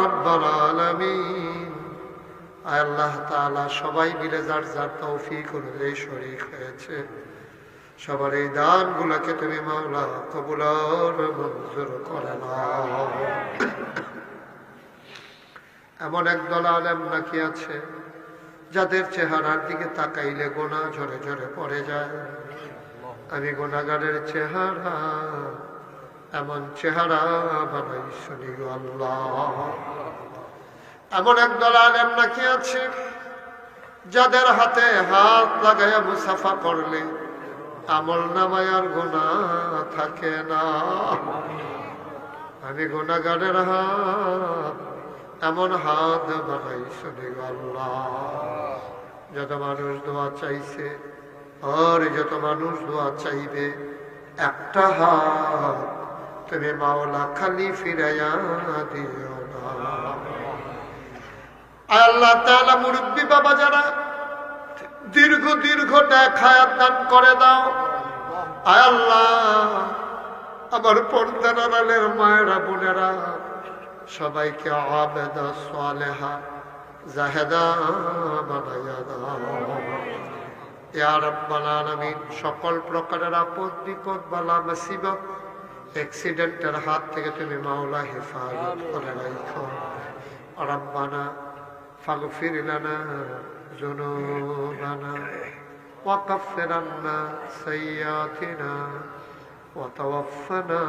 রাব্বাল আলামিন, আয় আল্লাহ তাআলা সবাই মিলে যার যার তৌফিক অনুযায়ী শরীক হয়েছে, সবার এই দান গুলাকে তুমি মাওলা কবুল আর মঞ্জুর করে নাও। এমন একদল আলেম নাকি আছে যাদের চেহারার দিকে তাকাইলে গোনা ঝরে ঝরে পড়ে যায়। আমি গোনাগারের চেহারা, এমন চেহারা বানাই শুনি গো আল্লাহ। এমন একদল আলেম নাকি আছে যাদের হাতে হাত লাগাইয়া মুসাফা করলে আমল নামায় আর গুনাহ থাকে না। আমি গুনাহগারের হাত এমন হাত বানাইছো গো আল্লাহ। যত মানুষ দোয়া চাইছে আর যত মানুষ দোয়া চাইবে, একটা হাত তুমি মাওলা খালি ফিরাইয়া দিও না। আল্লাহ তাআলা মুরব্বী বাবা যারা দীর্ঘ দীর্ঘ হায়াত দান করে দাও। আয় আল্লাহ, আমার পর্দার আড়ালের মায়েরা বোনেরা সবাইকে আবেদা সালেহা জাহেদা বানাইয়া দাও ইয়া রাব্বাল আলামিন। সকল প্রকারের আপদ বিপদ বালা মুসিবত অ্যাক্সিডেন্টের হাত থেকে তুমি মাওলা হেফাজত করে রাখো। রব্বানা ফাগফির লানা যুনুবানা ওয়া কাফির আন্না সাইয়্যাতিনা ওয়া তাওয়াফানা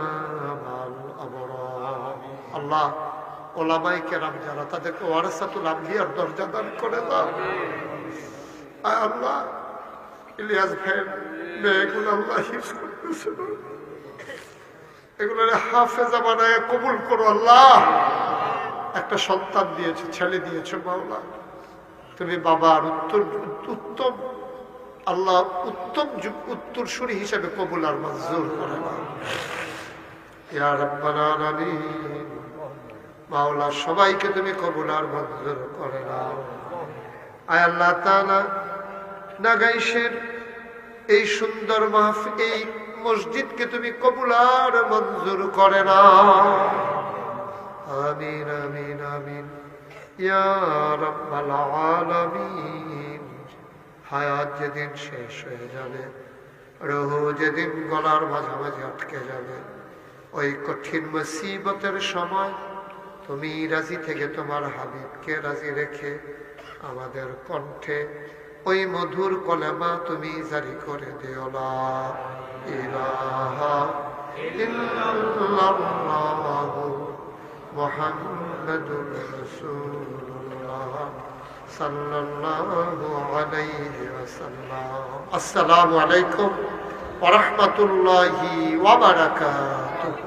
মাল আবরার। আল্লাহ, ওলামায়ে কেরাম যারা, তাদেরকে ওয়ারাসাতুল আম্বিয়ার দরজা দান করে দাও। আয় আল্লাহ, ইলিয়াস ভাই মেয়েগুলো আল্লাহ হিফজ করতেছে, এগুলো হাফেজা বানায় কবুল করো আল্লাহ। একটা সন্তান দিয়েছে, ছেলে দিয়েছে মাওলা, তুমি বাবার উত্তম আল্লাহ উত্তরসূরি হিসেবে কবুল আর মঞ্জুর করে নাও ইয়া রাব্বাল আলামিন। মাওলা, সবাইকে তুমি কবুল আর মঞ্জুর করে নাও। আয় আল্লাহ তাআলা, নাগাইশের এই সুন্দর মাহফিল, এই মসজিদকে তুমি কবুল আর মঞ্জুর করে নাও। আমিন আমিন আমিন ইয়া রাব্বাল আলামিন। হায়াত যেদিন শেষ হয়ে যাবে, রূহ যেদিন গলার মাঝামাঝি আটকে যাবে, ওই কঠিন মুসিবতের সময় তুমি রাজি থেকে তোমার হাবিবকে রাজি রেখে আমাদের কণ্ঠে ওই মধুর কলেমা তুমি জারি করে দিও, লা ইলাহা ইল্লাল্লাহু মুহাম্মাদুর রাসূলুল্লাহ সাল্লাল্লাহু আলাইহি ওয়াসাল্লাম। আসসালামু আলাইকুম ওয়া রাহমাতুল্লাহি ওয়া বারাকাতুহু।